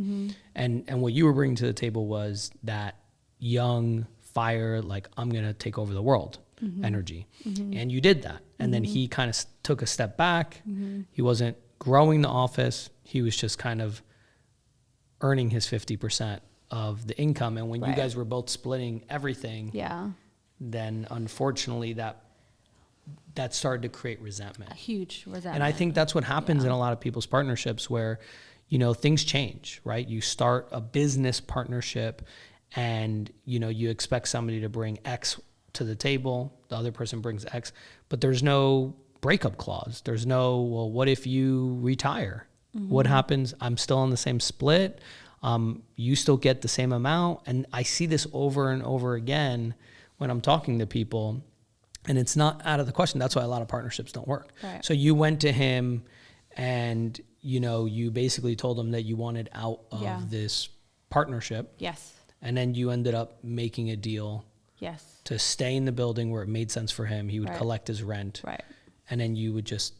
And what you were bringing to the table was that young fire, like, I'm going to take over the world energy. And you did that. And then he kind of took a step back. He wasn't growing the office. He was just kind of earning his 50% of the income. And when you guys were both splitting everything, then unfortunately that started to create resentment. A huge resentment. And I think that's what happens in a lot of people's partnerships, where, things change, right? You start a business partnership and, you expect somebody to bring X to the table. The other person brings X, but there's no breakup clause. There's no, well, what if you retire? What happens? I'm still on the same split. You still get the same amount. And I see this over and over again when I'm talking to people, and it's not out of the question. That's why a lot of partnerships don't work. Right. So you went to him and, you know, you basically told him that you wanted out of this partnership. Yes. And then you ended up making a deal Yes. to stay in the building where it made sense for him. He would collect his rent. Right. And then you would just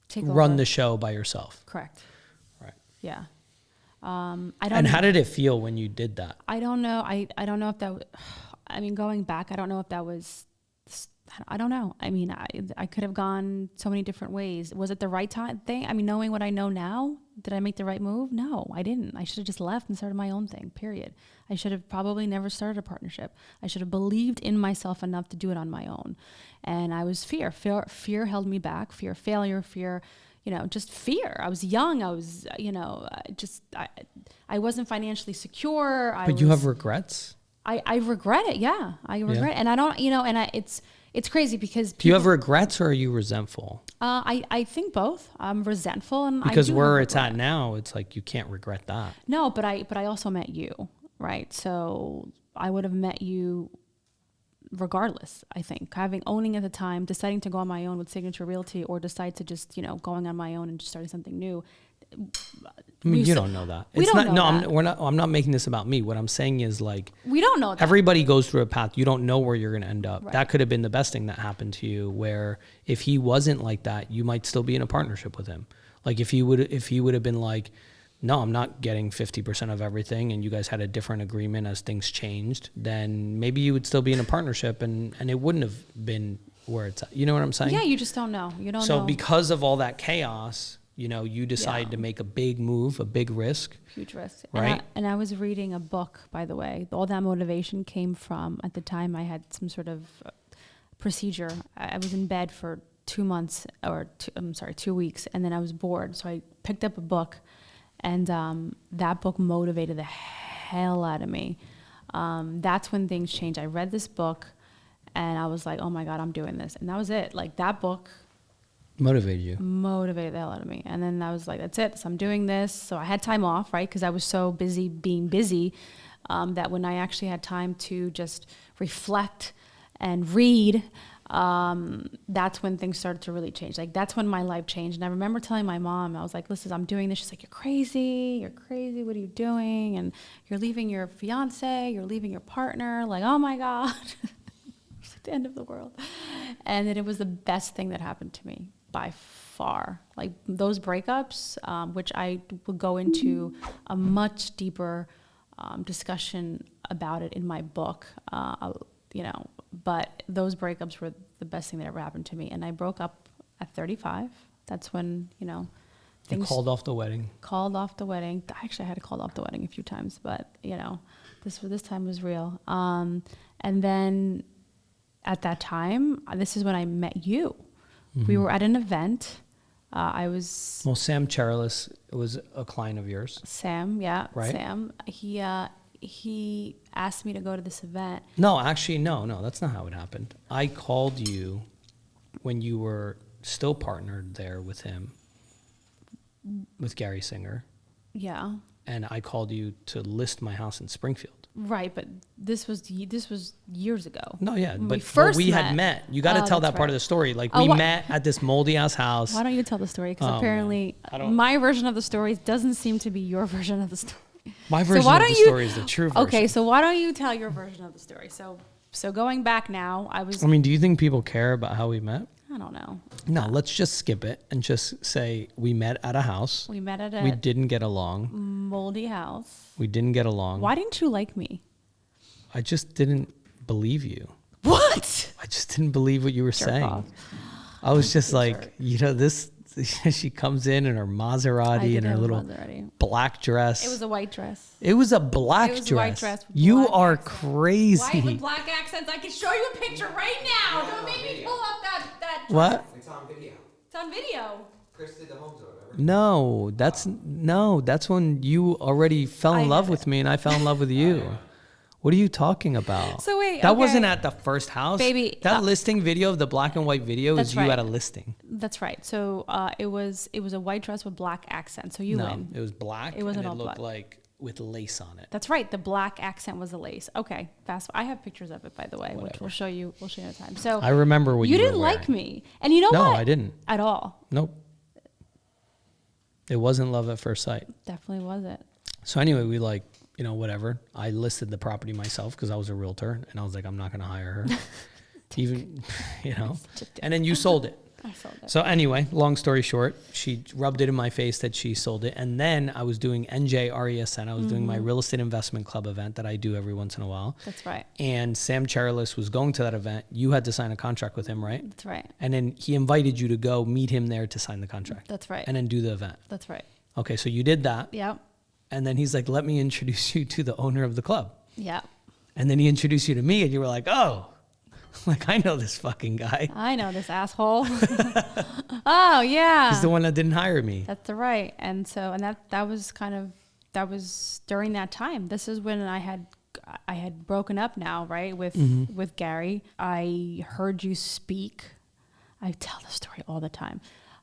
Take run over. the show by yourself. Correct. Right. Yeah. I don't. And how did it feel when you did that? I don't know. I don't know if that. I mean, going back, I don't know if that was. I don't know. I mean, I could have gone so many different ways. Was it the right time thing? I mean, knowing what I know now, did I make the right move? No, I didn't. I should have just left and started my own thing, period. I should have probably never started a partnership. I should have believed in myself enough to do it on my own. And I was fear held me back, fear of failure, fear, you know, just fear. I was young. I was, you know, I wasn't financially secure. But you have regrets? I regret it. Yeah, I regret it. And I don't, you know, and it's crazy because people, Do you have regrets or are you resentful? I think both. I'm resentful, and Because I do where have it's regret. at now, it's like you can't regret that. No, but I also met you, right? So I would have met you regardless. I think owning at the time, deciding to go on my own with Signature Realty, or decide to just, you know, going on my own and just starting something new. I mean, you don't know that. We don't know that. I'm not making this about me. What I'm saying is, like, We don't know that. everybody goes through a path. You don't know where you're going to end up. Right. That could have been the best thing that happened to you, where if he wasn't like that, you might still be in a partnership with him. Like if he would have been like, no, I'm not getting 50% of everything, and you guys had a different agreement as things changed, then maybe you would still be in a partnership, and it wouldn't have been where it's at. You know what I'm saying? Yeah, you just don't know. You don't know. So because of all that chaos, you know, you decide to make a big move, a big risk. Huge risk. Right. And I was reading a book, by the way. All that motivation came from, at the time, I had some sort of procedure. I was in bed for 2 months, 2 weeks, and then I was bored. So I picked up a book, and that book motivated the hell out of me. That's when things changed. I read this book, and I was like, oh my God, I'm doing this. And that was it. Like, that book Motivated the hell out of me. And then I was like, that's it. So I'm doing this. So I had time off, right? Because I was so busy being busy that when I actually had time to just reflect and read, that's when things started to really change. Like, that's when my life changed. And I remember telling my mom, I was like, listen, I'm doing this. She's like, you're crazy. What are you doing? And you're leaving your fiance, you're leaving your partner. Like, oh my God. It's like the end of the world. And then it was the best thing that happened to me by far. Like, those breakups, which I will go into a much deeper discussion about it in my book, you know, but those breakups were the best thing that ever happened to me. And I broke up at 35. That's when, you know, things... You called off the wedding. Called off the wedding. Actually, I had to call off the wedding a few times, but, you know, this time was real. And then at that time, this is when I met you. Mm-hmm. We were at an event. Well, Sam Cherilus was a client of yours. Sam, yeah. Right? Sam. He asked me to go to this event. No, actually, no, that's not how it happened. I called you when you were still partnered there with him, with Gary Singer. Yeah. And I called you to list my house in Springfield. Right, but this was years ago. No, yeah, When but we had met. You got to tell that part of the story. Like, we met at this moldy ass house. Why don't you tell the story? Because apparently my version of the story doesn't seem to be your version of the story. My version of the story is the true version. Okay, so why don't you tell your version of the story? So going back now, I mean, do you think people care about how we met? I don't know. No, let's just skip it and just say we met at a house. We met at We didn't get along. Moldy house. We didn't get along. Why didn't you like me? I just didn't believe you. What? I just didn't believe what you were saying. Off. I was just like, you know, this. She comes in her Maserati and her little black dress. It was a white dress. It was a black dress. A white dress with you black are accents. Crazy. White with black accents. I can show you a picture right now. Don't make me pull up that dress. What? It's on video. It's on video. Chris did the home tour, remember? No, that's when you already fell in love with me and I fell in love with you. What are you talking about? So wait, that okay. wasn't at the first house, Baby. That listing video of the black and white video is you right. at a listing. That's right. So it was a white dress with black accent. So you win. It was black. It wasn't and all it looked black. like with lace on it. That's right. The black accent was the lace. Okay, fast. I have pictures of it, by the way, which we'll show you. We'll show you another time. So I remember what you didn't were like wearing. me, and you know what? No, I didn't at all. Nope. It wasn't love at first sight. Definitely wasn't. So anyway, we like, you know, whatever. I listed the property myself because I was a realtor, and I was like, I'm not going to hire her, even, you know. And then you sold it. I sold it. So anyway, long story short, she rubbed it in my face that she sold it. And then I was doing 𝑁𝒊𝒈𝒄𝒄𝒃. I was doing my real estate investment club event that I do every once in a while. That's right. And Sam Charles was going to that event. You had to sign a contract with him, right? That's right. And then he invited you to go meet him there to sign the contract. That's right. And then do the event. That's right. Okay, so you did that. Yep. And then he's like, let me introduce you to the owner of the club. Yep. And then he introduced you to me, and you were like, oh, like, I know this fucking guy. I know this asshole. Oh, yeah. He's the one that didn't hire me. That's right. And so, and that was during that time. This is when I had broken up now, right, with Gary. I heard you speak. I tell the story all the time.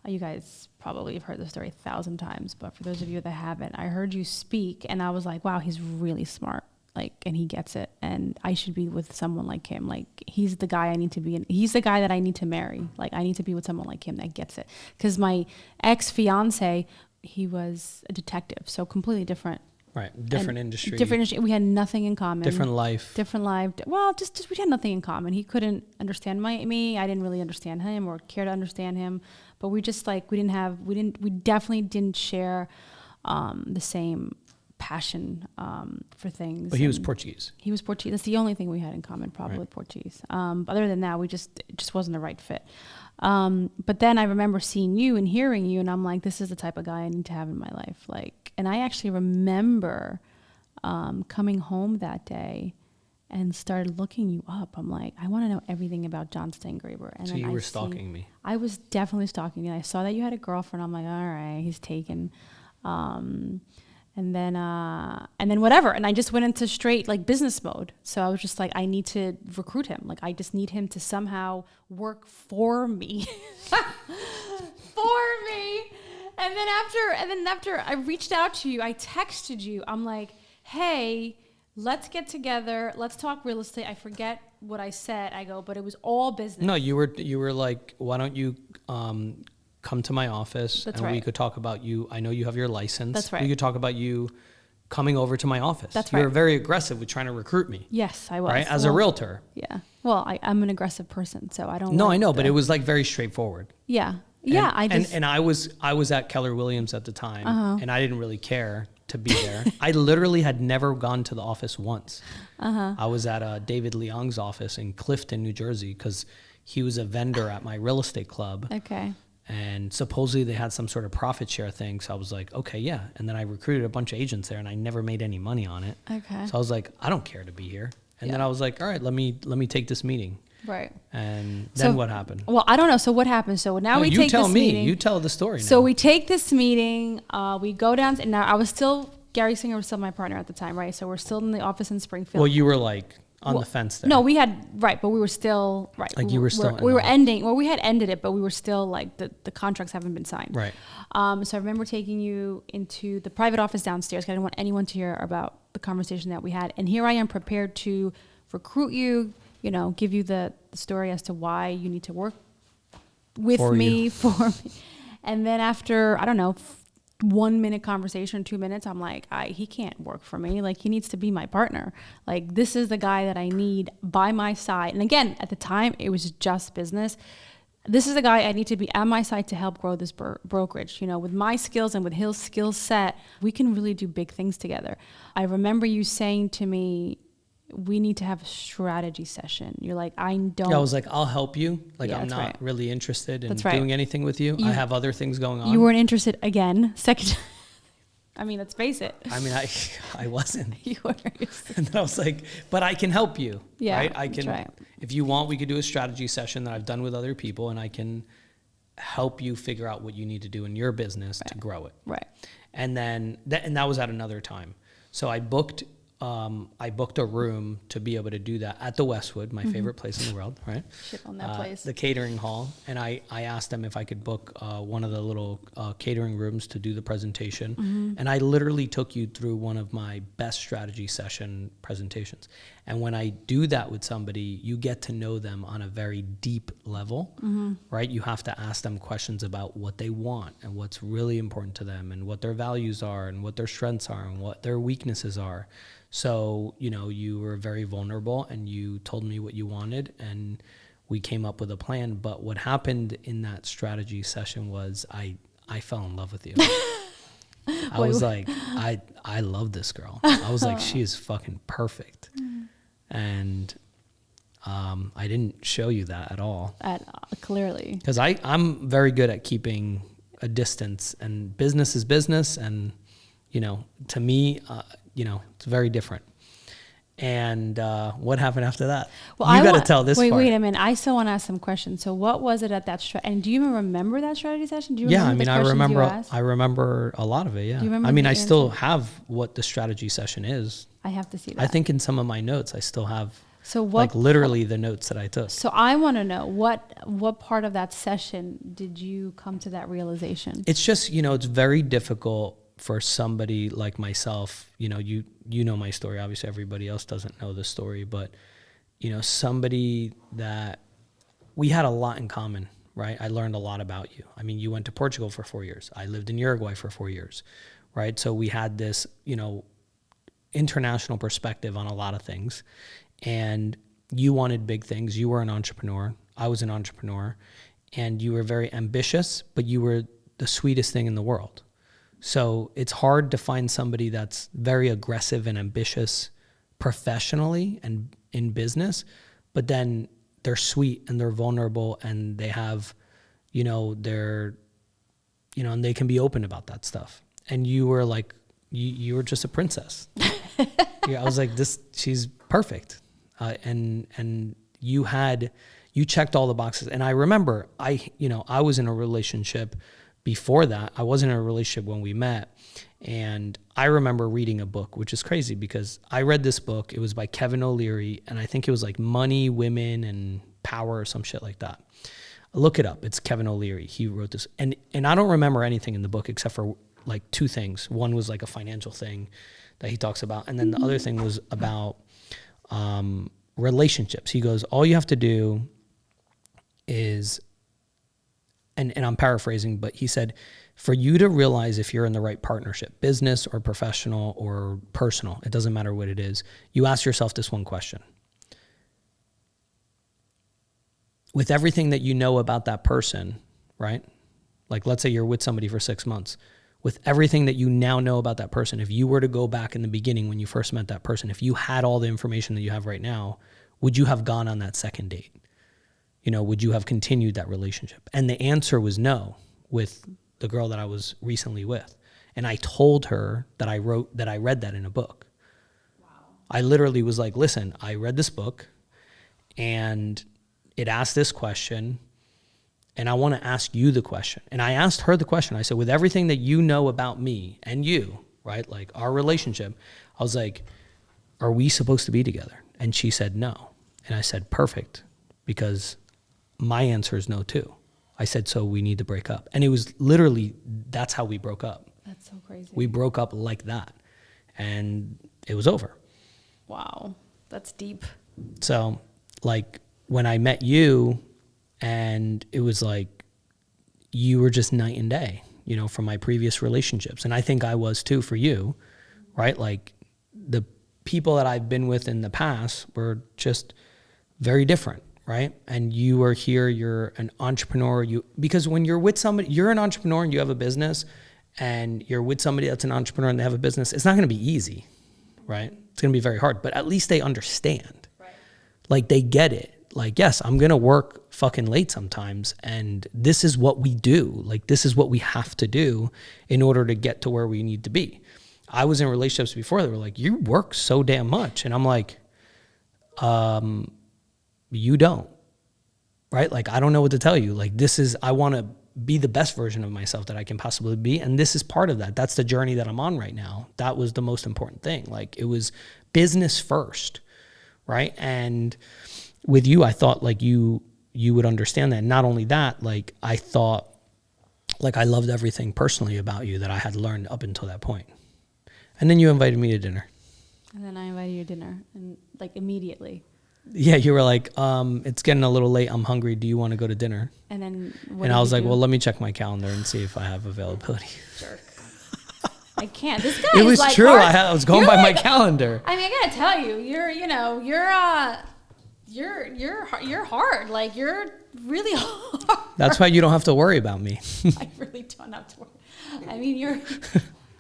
You guys probably have heard the story 1,000 times, but for those of you that haven't, I heard you speak, and I was like, wow, he's really smart. Like, and he gets it, and I should be with someone like him. Like, he's the guy I need to be in. He's the guy that I need to marry. Like, I need to be with someone like him that gets it. Because my ex-fiance, he was a detective, so completely different. Right, different industry. Different industry. We had nothing in common. Different life. Different life. Well, just we had nothing in common. He couldn't understand me. I didn't really understand him or care to understand him. But we just like we definitely didn't share the same passion for things. But he was Portuguese. He was Portuguese. That's the only thing we had in common, probably, with Portuguese. Other than that, it just wasn't the right fit. But then I remember seeing you and hearing you, and I'm like, this is the type of guy I need to have in my life. Like, and I actually remember coming home that day and started looking you up. I'm like, I want to know everything about Jon Steingraber. And so then you were stalking me. I was definitely stalking you. I saw that you had a girlfriend. I'm like, all right, he's taken. And then whatever. And I just went into straight like business mode. So I was just like, I need to recruit him. Like, I just need him to somehow work for me. For me. And then after I reached out to you, I texted you. I'm like, hey, let's get together. Let's talk real estate. I forget what I said. I go, but it was all business. No, you were like, why don't you come to my office. That's and right. we could talk about you. I know you have your license. That's right. We could talk about you coming over to my office. That's You were right. very aggressive with trying to recruit me. Yes, I was. Right? As a realtor. Yeah. Well, I'm an aggressive person, so I don't. No, like I know, but it was like very straightforward. Yeah. Yeah. And I was at Keller Williams at the time, and I didn't really care to be there. I literally had never gone to the office once. I was at David Leong's office in Clifton, New Jersey, because he was a vendor at my real estate club. Okay. And supposedly they had some sort of profit share thing. So I was like, okay, yeah. And then I recruited a bunch of agents there, and I never made any money on it. Okay. So I was like, I don't care to be here. And Yeah. then I was like, all right, let me take this meeting. Right. And then what happened? Well, I don't know. So what happened? So now we take this meeting. You tell the story now. So we take this meeting. We go down. And now Gary Singer was still my partner at the time, right? So we're still in the office in Springfield. Well, you were like on the fence there. No, we had, right, but we were still, right. Like you were still. We were ending, well, we had ended it, but we were still like, the contracts haven't been signed. Right. So I remember taking you into the private office downstairs, 'cause I didn't want anyone to hear about the conversation that we had. And here I am prepared to recruit you, give you the story as to why you need to work with for me. And then after, I don't know, 1 minute conversation, 2 minutes, I'm like, he can't work for me. Like, he needs to be my partner. Like, this is the guy that I need by my side. And again, at the time, it was just business. This is the guy I need to be at my side to help grow this brokerage. With my skills and with his skill set, we can really do big things together. I remember you saying to me, we need to have a strategy session. You're like, I was like, I'll help you. Like, Yeah, I'm that's not right. really interested in That's right. doing anything with you. I have other things going on. You weren't interested again. Second. I mean, let's face it. I mean, I wasn't. You were. And then I was like, but I can help you. Yeah, right? I that's can, right. If you want, we could do a strategy session that I've done with other people, and I can help you figure out what you need to do in your business to grow it. Right. And then, that was at another time. So I booked I booked a room to be able to do that at the Westwood, my favorite place in the world, right? Shit on that place. The catering hall. And I asked them if I could book one of the little catering rooms to do the presentation. And I literally took you through one of my best strategy session presentations. And when I do that with somebody, you get to know them on a very deep level, right? You have to ask them questions about what they want and what's really important to them and what their values are and what their strengths are and what their weaknesses are. So, you know, you were very vulnerable and you told me what you wanted and we came up with a plan. But what happened in that strategy session was I fell in love with you. I was like, I love this girl. I was like, she is fucking perfect. And I didn't show you that at all. Clearly. Because I'm very good at keeping a distance, and business is business. And, you know, to me, you know, it's very different. And what happened after that? Well, you got to tell this part. Wait a minute. I still want to ask some questions. So what was it at that and do you even remember that strategy session? Do you remember I remember a lot of it. Yeah. Do you remember? I mean, I still have what the strategy session is. I have to see that. I think in some of my notes, I still have like literally the notes that I took. So I want to know what part of that session did you come to that realization? It's just, you know, it's very difficult for somebody like myself. You know, you know my story. Obviously, everybody else doesn't know the story, but, you know, somebody that we had a lot in common, right? I learned a lot about you. I mean, you went to Portugal for 4 years. I lived in Uruguay for 4 years, right? So we had this, you know, international perspective on a lot of things. And you wanted big things. You were an entrepreneur. I was an entrepreneur. And you were very ambitious, but you were the sweetest thing in the world. So it's hard to find somebody that's very aggressive and ambitious professionally and in business, but then they're sweet and they're vulnerable and they have, you know, and they can be open about that stuff. And you were like, you were just a princess. I was like, she's perfect. And you checked all the boxes. And I remember I was in a relationship before that. I wasn't in a relationship when we met. And I remember reading a book, which is crazy because I read this book. It was by Kevin O'Leary. And I think it was like Money, Women, and Power or some shit like that. Look it up. It's Kevin O'Leary. He wrote this. And I don't remember anything in the book except for like two things. One was like a financial thing that he talks about. And then the other thing was about relationships. He goes, all you have to do is, and I'm paraphrasing, but he said, for you to realize if you're in the right partnership, business or professional or personal, it doesn't matter what it is, you ask yourself this one question. With everything that you know about that person, right? Like let's say you're with somebody for 6 months. With everything that you now know about that person, if you were to go back in the beginning when you first met that person, if you had all the information that you have right now, would you have gone on that second date? You know, would you have continued that relationship? And the answer was no with the girl that I was recently with. And I told her that I read that in a book. Wow. I literally was like, listen, I read this book and it asked this question and I want to ask you the question. And I asked her the question. I said, with everything that you know about me and you, right? Like our relationship, I was like, are we supposed to be together? And she said no. And I said, perfect, because my answer is no too. I said, so we need to break up. And it was literally, that's how we broke up. That's so crazy. We broke up like that. And it was over. Wow. That's deep. So like when I met you, and it was like, you were just night and day, you know, from my previous relationships. And I think I was too for you, right? Like the people that I've been with in the past were just very different, right? And you were here, you're an entrepreneur. Because when you're with somebody, you're an entrepreneur and you have a business, and you're with somebody that's an entrepreneur and they have a business, it's not going to be easy, right? It's going to be very hard, but at least they understand. Right. Like they get it. Like, yes, I'm going to work fucking late sometimes, and this is what we do. Like, this is what we have to do in order to get to where we need to be. I was in relationships before that were like, you work so damn much. And I'm like, you don't, right? Like, I don't know what to tell you. Like, I want to be the best version of myself that I can possibly be. And this is part of that. That's the journey that I'm on right now. That was the most important thing. Like, it was business first, right? And with you, I thought like you would understand that. Not only that, like, I thought like I loved everything personally about you that I had learned up until that point. And then you invited me to dinner. And then I invited you to dinner, and like immediately. Yeah, you were like, it's getting a little late. I'm hungry. Do you want to go to dinner? And then I was like, well, let me check my calendar and see if I have availability. Jerk. I can't. This guy It was is like true. hard. I was going by my calendar. I mean, I gotta tell you, you're hard. Like, you're really hard. That's why you don't have to worry about me. I really don't have to worry. I mean,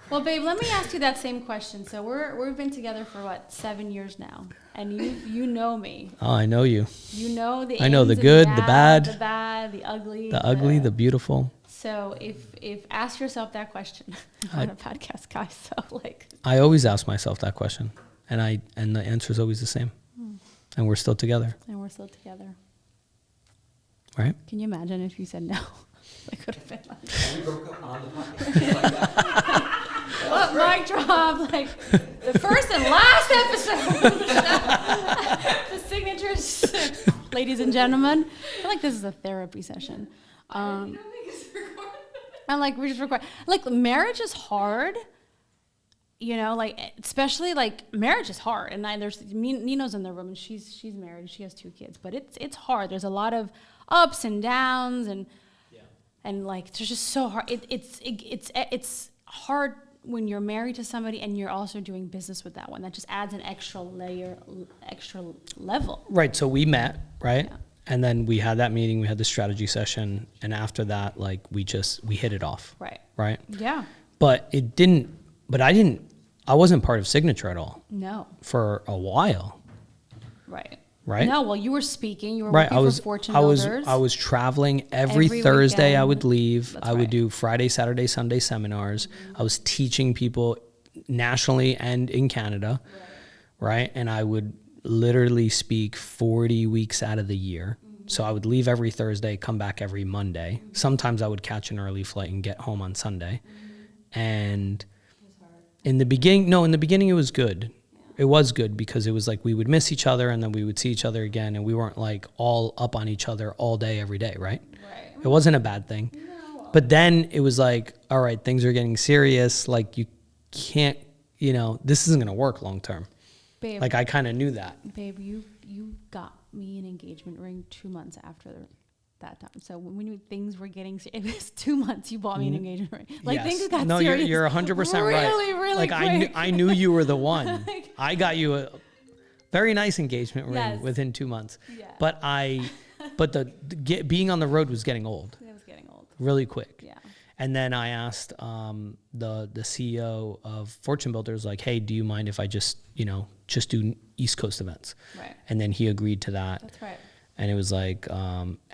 well, babe, let me ask you that same question. So we've been together for what, 7 years now, and you know me. Oh, I know you. You know the. I know the ins good, and the outs, bad, the ugly, the ugly, the beautiful. So if ask yourself that question on a podcast, guys. So like. I always ask myself that question, and the answer is always the same, and we're still together. And we're still together. Right? Can you imagine if you said no? I could have been like. We broke up on the podcast like that. What mic drop? Like the first and last episode. The signatures, ladies and gentlemen. I feel like this is a therapy session. I'm like, we just record. Like, marriage is hard. You know, like, especially like marriage is hard. And there's Nino's in the room, and she's married. She has 2 kids, but it's hard. There's a lot of ups and downs, and like there's just so hard. It's hard when you're married to somebody and you're also doing business with that one. That just adds an extra layer, extra level. Right. So we met, right? Yeah. And then we had that meeting, we had the strategy session. And after that, like, we hit it off. Right. Right. Yeah. I wasn't part of Signature at all. No. For a while. Right. Right. No, well, you were speaking. You were right. working for Fortune Builders. I was traveling every Thursday. Weekend. I would leave. That's I would right. do Friday, Saturday, Sunday seminars. I was teaching people nationally and in Canada. Right. And I would literally speak 40 weeks out of the year. So I would leave every Thursday, come back every Monday. Sometimes I would catch an early flight and get home on Sunday. And in the beginning it was good. It was good because it was like we would miss each other and then we would see each other again, and we weren't like all up on each other all day, every day, right? Right. It wasn't a bad thing. No. But then it was like, all right, things are getting serious. Like, you can't, this isn't going to work long term. Babe, Like, I kind of knew that. Babe, you got me an engagement ring 2 months after that time. So when things were getting serious, it was 2 months you bought me an engagement ring. Like, Yes. things got no, serious. you're 100% right. Really like, quick. I knew you were the one. Like, I got you a very nice engagement ring Yes. within 2 months. Yeah. But being on the road was getting old it was getting old. really quick. Yeah. And then I asked the CEO of Fortune Builders, like, hey, do you mind if I just do East Coast events? Right. And then he agreed to that. That's right. And it was like,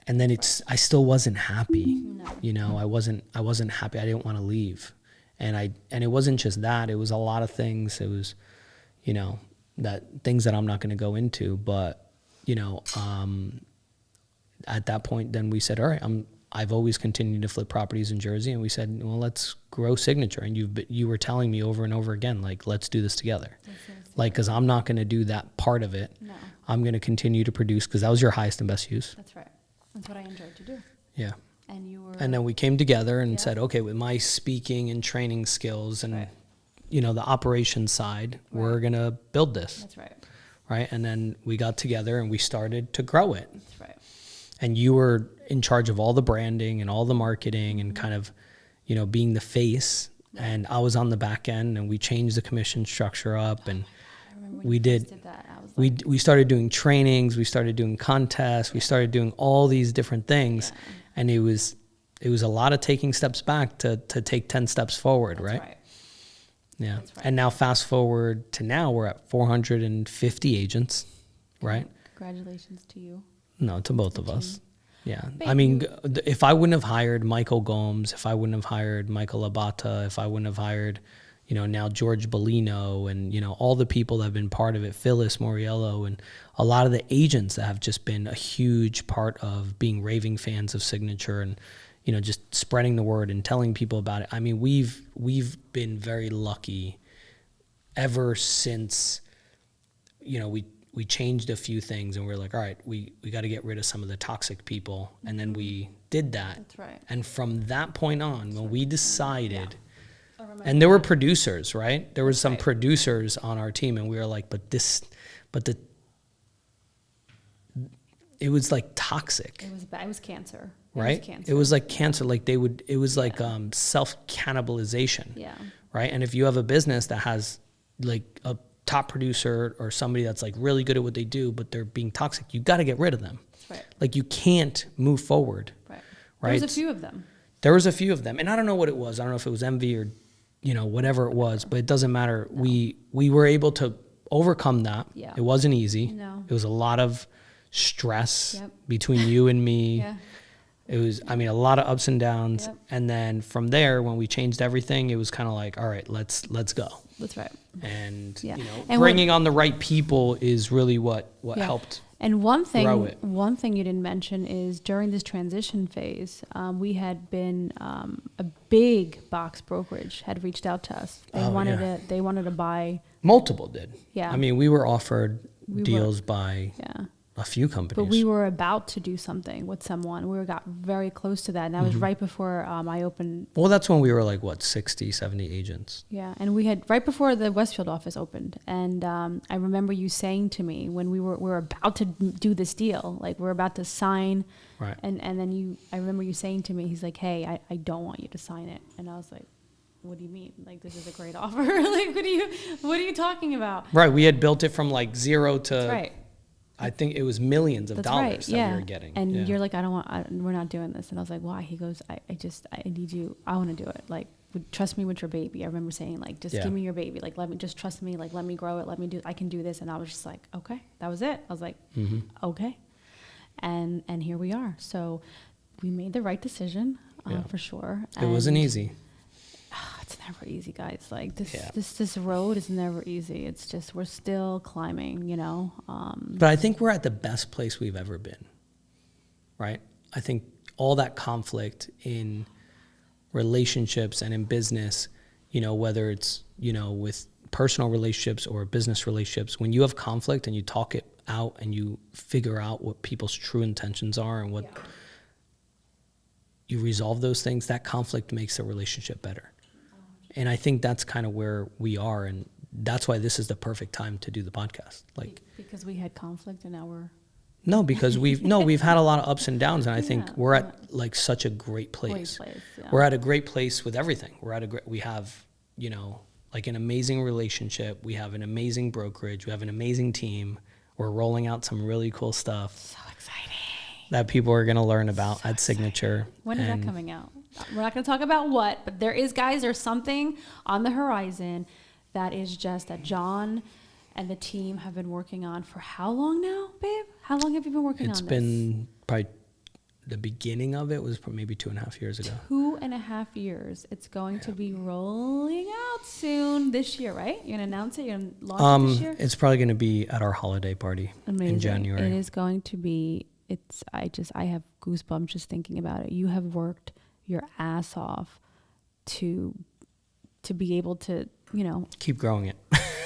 and then I still wasn't happy. No. I wasn't happy. I didn't want to leave. And it wasn't just that, it was a lot of things. It was, things that I'm not going to go into, but, at that point, then we said, all right, I've always continued to flip properties in Jersey. And we said, well, let's grow Signature. And you were telling me over and over again, like, let's do this together. Like, cause I'm not going to do that part of it. No. I'm going to continue to produce, because that was your highest and best use. That's right. That's what I enjoyed to do. Yeah. And you were. And then we came together and Yeah. said, okay, with my speaking and training skills and, Right. the operations side, we're Right. going to build this. That's right. Right. And then we got together and we started to grow it. That's right. And you were in charge of all the branding and all the marketing and kind of, being the face. And I was on the back end, and we changed the commission structure up, and I remember when we you did. first that. I was like, We started doing trainings, we started doing contests, we started doing all these different things. Yeah. And it was a lot of taking steps back to take 10 steps forward, that's right? right. Yeah. That's right. And now fast forward to now, we're at 450 agents, right? Congratulations to you. No, to both of us. Yeah. Babe, I mean, if I wouldn't have hired Michael Gomes, if I wouldn't have hired Michael Labata, if I wouldn't have hired, now George Bellino and, all the people that have been part of it, Phyllis Moriello, and a lot of the agents that have just been a huge part of being raving fans of Signature and, just spreading the word and telling people about it. I mean, we've been very lucky ever since, we changed a few things and we were like, all right, we got to get rid of some of the toxic people. And then we did that. That's right. And from that point on, when we decided, and there were producers, right? There was some producers on our team, and we were like, it was like toxic. It was bad. It was cancer. Right? It was like cancer. Like it was like self-cannibalization. Yeah. Right? And if you have a business that has like a top producer or somebody that's like really good at what they do, but they're being toxic, you got to get rid of them. That's right. Like you can't move forward. Right. Right? There was a few of them. There was a few of them. And I don't know what it was. I don't know if it was envy or, whatever it was, but it doesn't matter. No. We were able to overcome that. Yeah. It wasn't easy. No. It was a lot of stress between you and me. Yeah. It was, a lot of ups and downs. Yep. And then from there, when we changed everything, it was kind of like, all right, let's go. That's right. And, and bringing on the right people is really what helped. And one grow it. thing you didn't mention is during this transition phase, we had been, a big box brokerage had reached out to us. They wanted to buy. Multiple did. Yeah. We were offered deals by a few companies. But we were about to do something with someone. We got very close to that. And that was right before I opened. Well, that's when we were like, 60, 70 agents. Yeah. And we had, right before the Westfield office opened. And I remember you saying to me when we were about to do this deal, like we're about to sign. Right. And then I remember you saying to me, he's like, hey, I don't want you to sign it. And I was like, what do you mean? Like, this is a great offer. Like, what are you talking about? Right. We had built it from like zero to. That's right. I think it was millions of dollars that we were getting. And you're like, we're not doing this. And I was like, why? He goes, I need you. I want to do it. Like, trust me with your baby. I remember saying, like, just give me your baby. Like, just trust me. Like, let me grow it. I can do this. And I was just like, okay, that was it. I was like, okay. And here we are. So we made the right decision for sure. It wasn't easy. It's never easy, guys. Like this road is never easy. It's just, we're still climbing, But I think we're at the best place we've ever been, right? I think all that conflict in relationships and in business, whether it's, with personal relationships or business relationships, when you have conflict and you talk it out and you figure out what people's true intentions are and what you resolve those things, that conflict makes the relationship better. And I think that's kind of where we are, and that's why this is the perfect time to do the podcast. Like, because we had conflict and now we're. No, because we've had a lot of ups and downs, and I think we're at like such a great place. We're at a great place with everything. We have, like an amazing relationship. We have an amazing brokerage. We have an amazing team. We're rolling out some really cool stuff. So exciting. That people are going to learn about at Signature. When is that coming out? We're not going to talk about what, but there's something on the horizon that is just that Jon and the team have been working on for how long now, babe? How long have you been working on this? It's been probably, the beginning of it was maybe 2.5 years ago. 2.5 years. It's going to be rolling out soon this year, right? You're going to announce it? You're going to launch it this year? It's probably going to be at our holiday party in January. It is going to be, I have goosebumps just thinking about it. You have worked your ass off to be able to, keep growing it.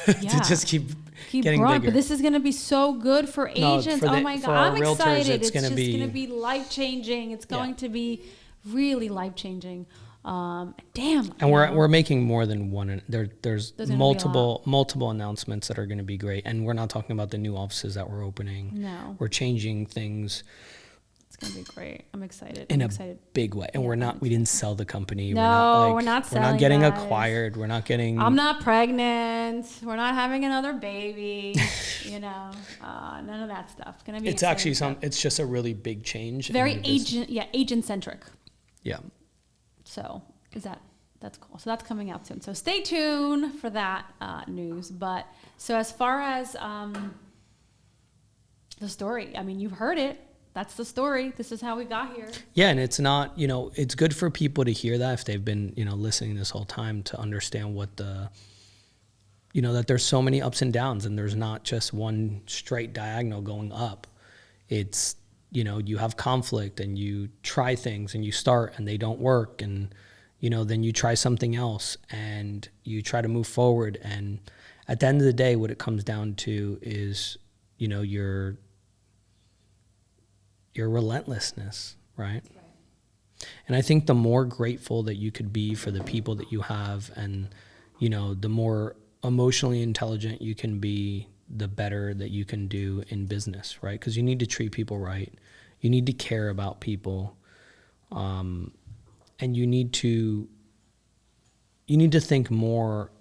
To just keep getting growing. bigger. But this is going to be so good for agents. Oh my God, I'm excited. It's just going to be life-changing. It's going to be really life-changing. Damn. And we're making more than one. There's multiple announcements that are going to be great. And we're not talking about the new offices that we're opening. No. We're changing things. It's going to be great. I'm excited. In a big way. And we didn't sell the company. No, we're not selling. We're not getting acquired. We're not getting. I'm not pregnant. We're not having another baby. None of that stuff. It's going to be. It's actually it's just a really big change. Very agent centric. Yeah. So that's cool. So that's coming out soon. So stay tuned for that news. But so as far as the story, you've heard it. That's the story. This is how we got here. Yeah, and it's not, it's good for people to hear that if they've been, listening this whole time, to understand what that there's so many ups and downs, and there's not just one straight diagonal going up. It's you have conflict and you try things and you start and they don't work. And, then you try something else and you try to move forward. And at the end of the day, what it comes down to is, your relentlessness, right? And I think the more grateful that you could be for the people that you have, and, the more emotionally intelligent you can be, the better that you can do in business, right? Because you need to treat people right. You need to care about people. And you need to think more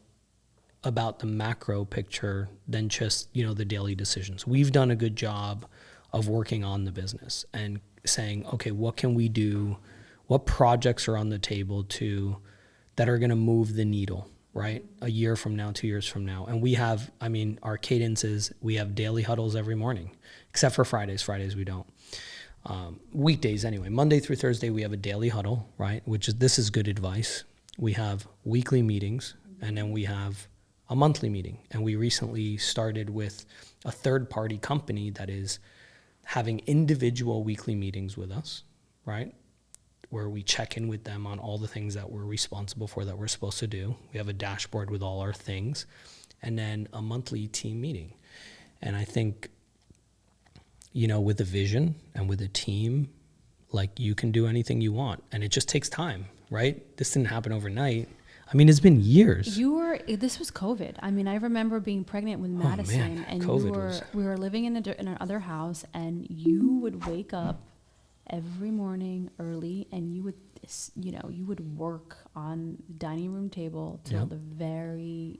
about the macro picture than just, the daily decisions. We've done a good job of working on the business and saying, okay, what can we do? What projects are on the table that are going to move the needle, right? A year from now, 2 years from now. And we have, our cadence is we have daily huddles every morning, except for Fridays. Fridays we don't. Weekdays anyway. Monday through Thursday we have a daily huddle, right? This is good advice. We have weekly meetings, and then we have a monthly meeting. And we recently started with a third-party company that is having individual weekly meetings with us, right? Where we check in with them on all the things that we're responsible for, that we're supposed to do. We have a dashboard with all our things, and then a monthly team meeting. And I think, with a vision and with a team, like, you can do anything you want, and it just takes time, right? This didn't happen overnight. It's been years. This was COVID. I remember being pregnant with Madison, and we were living in our other house, and you would wake up every morning early, and you would work on the dining room table till the very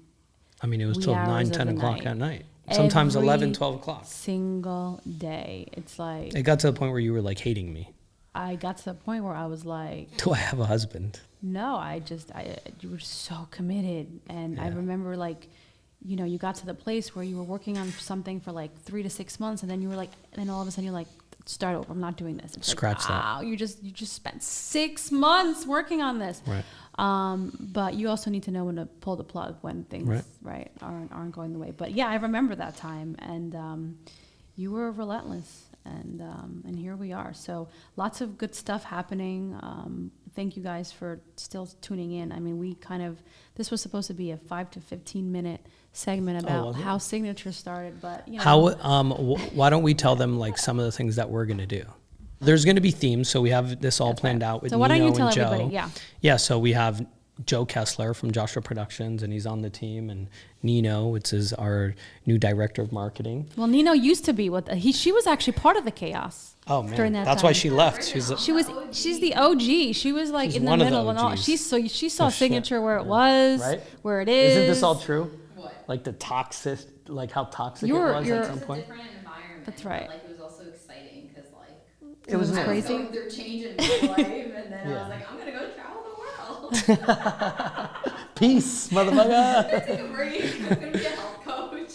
it was till 9, 10 o'clock at night. Sometimes 11, 12 o'clock. Single day. It's like... It got to the point where you were, like, hating me. I got to the point where I was like... Do I have a husband? No, you were so committed. And I remember, like, you got to the place where you were working on something for, like, 3 to 6 months, and then you were like... And then all of a sudden you're like, start over. I'm not doing this. It's Scratch that. Wow, you just spent 6 months working on this. Right. But you also need to know when to pull the plug when things aren't going the way. But yeah, I remember that time, and you were relentless, and here we are. So lots of good stuff happening. Thank you guys for still tuning in. This was supposed to be a 5 to 15 minute segment about how Signature started, but why don't we tell them, like, some of the things that we're going to do? There's going to be themes, so we have this all planned out with Nino and Joe. So why don't you tell everybody? Yeah, so we have Joe Kessler from Joshua Productions, and he's on the team, and Nino, which is our new director of marketing. Well, Nino used to be she was actually part of the chaos. Oh man, during that that's time. why she left. She's the OG. She was like in the middle of it all. She saw Signature where it was, right? Where it is. Isn't this all true? What? Like the toxic, like how toxic it was at some point. Different environment. That's right. But, like, it was also exciting because, like, it was crazy. Going through change in my life, and then I was like, I'm gonna go travel the world. Peace, motherfucker. I'm gonna take a break. I'm gonna be a health coach.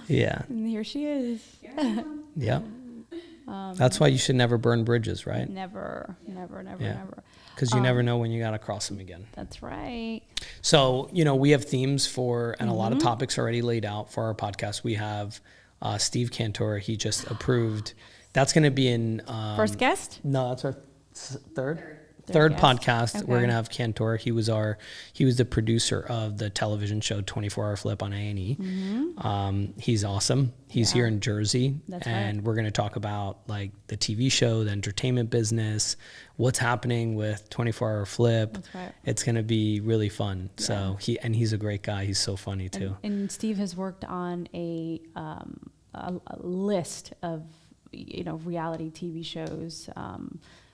Yeah. And here she is. Yeah. That's why you should never burn bridges, right? Never. Because you never know when you got to cross them again. That's right. So, we have themes and a lot of topics already laid out for our podcast. We have Steve Cantor. He just approved. That's going to be in... first guest? No, that's our third podcast. Okay. We're going to have Cantor. He was the producer of the television show 24-Hour Flip on A&E. Mm-hmm. He's awesome. He's here in Jersey. That's and we're going to talk about, like, the TV show, the entertainment business, what's happening with 24-Hour Flip. That's right. It's going to be really fun. Yeah. So he's a great guy. He's so funny too. And Steve has worked on a list of reality TV shows.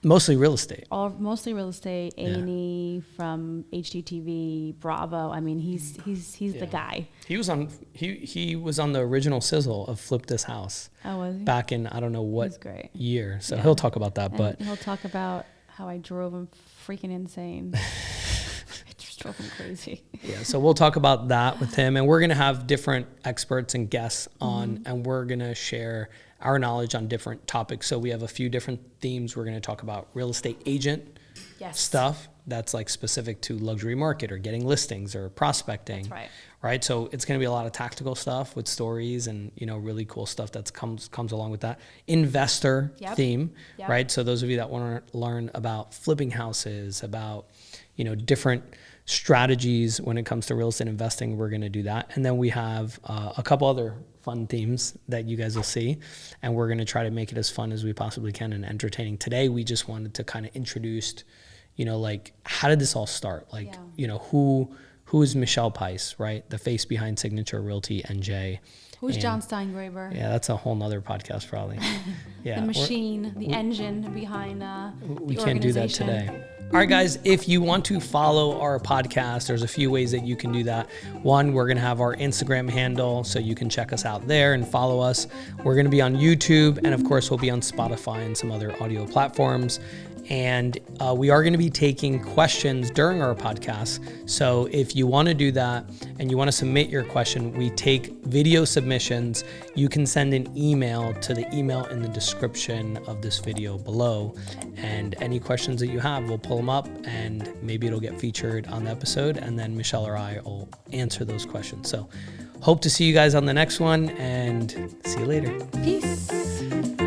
Mostly real estate. Mostly real estate. A&E, from HGTV, Bravo. He's the guy. He was on the original sizzle of Flip This House. Oh, was he? Back in I don't know what year. So he'll talk about that. But he'll talk about how I drove him freaking insane. It just drove him crazy. Yeah. So we'll talk about that with him, and we're gonna have different experts and guests on, and we're gonna share our knowledge on different topics. So we have a few different themes. We're going to talk about real estate agent, Yes. stuff that's like specific to luxury market or getting listings or prospecting. That's right. Right. So it's going to be a lot of tactical stuff with stories and, you know, really cool stuff that comes along with that. Investor theme. Yep. Right. So those of you that want to learn about flipping houses, about, you know, different strategies when it comes to real estate investing, we're going to do that. And then we have a couple other fun themes that you guys will see. And we're going to try to make it as fun as we possibly can and entertaining. Today, we just wanted to kind of introduce, you know, like, how did this all start? Like, you know, who is Michelle Pais, right? The face behind Signature Realty NJ. Who's Jon Steingraber? Yeah, that's a whole nother podcast probably. Yeah, the machine, the engine behind we can't do that today. All right, guys, if you want to follow our podcast, there's a few ways that you can do that. One, we're going to have our Instagram handle, so you can check us out there and follow us. We're going to be on YouTube, and of course, we'll be on Spotify and some other audio platforms. And we are going to be taking questions during our podcast. So if you want to do that and you want to submit your question, we take video submissions. You can send an email to the email in the description of this video below. And any questions that you have, we'll pull them up and maybe it'll get featured on the episode. And then Michelle or I will answer those questions. So hope to see you guys on the next one and see you later. Peace.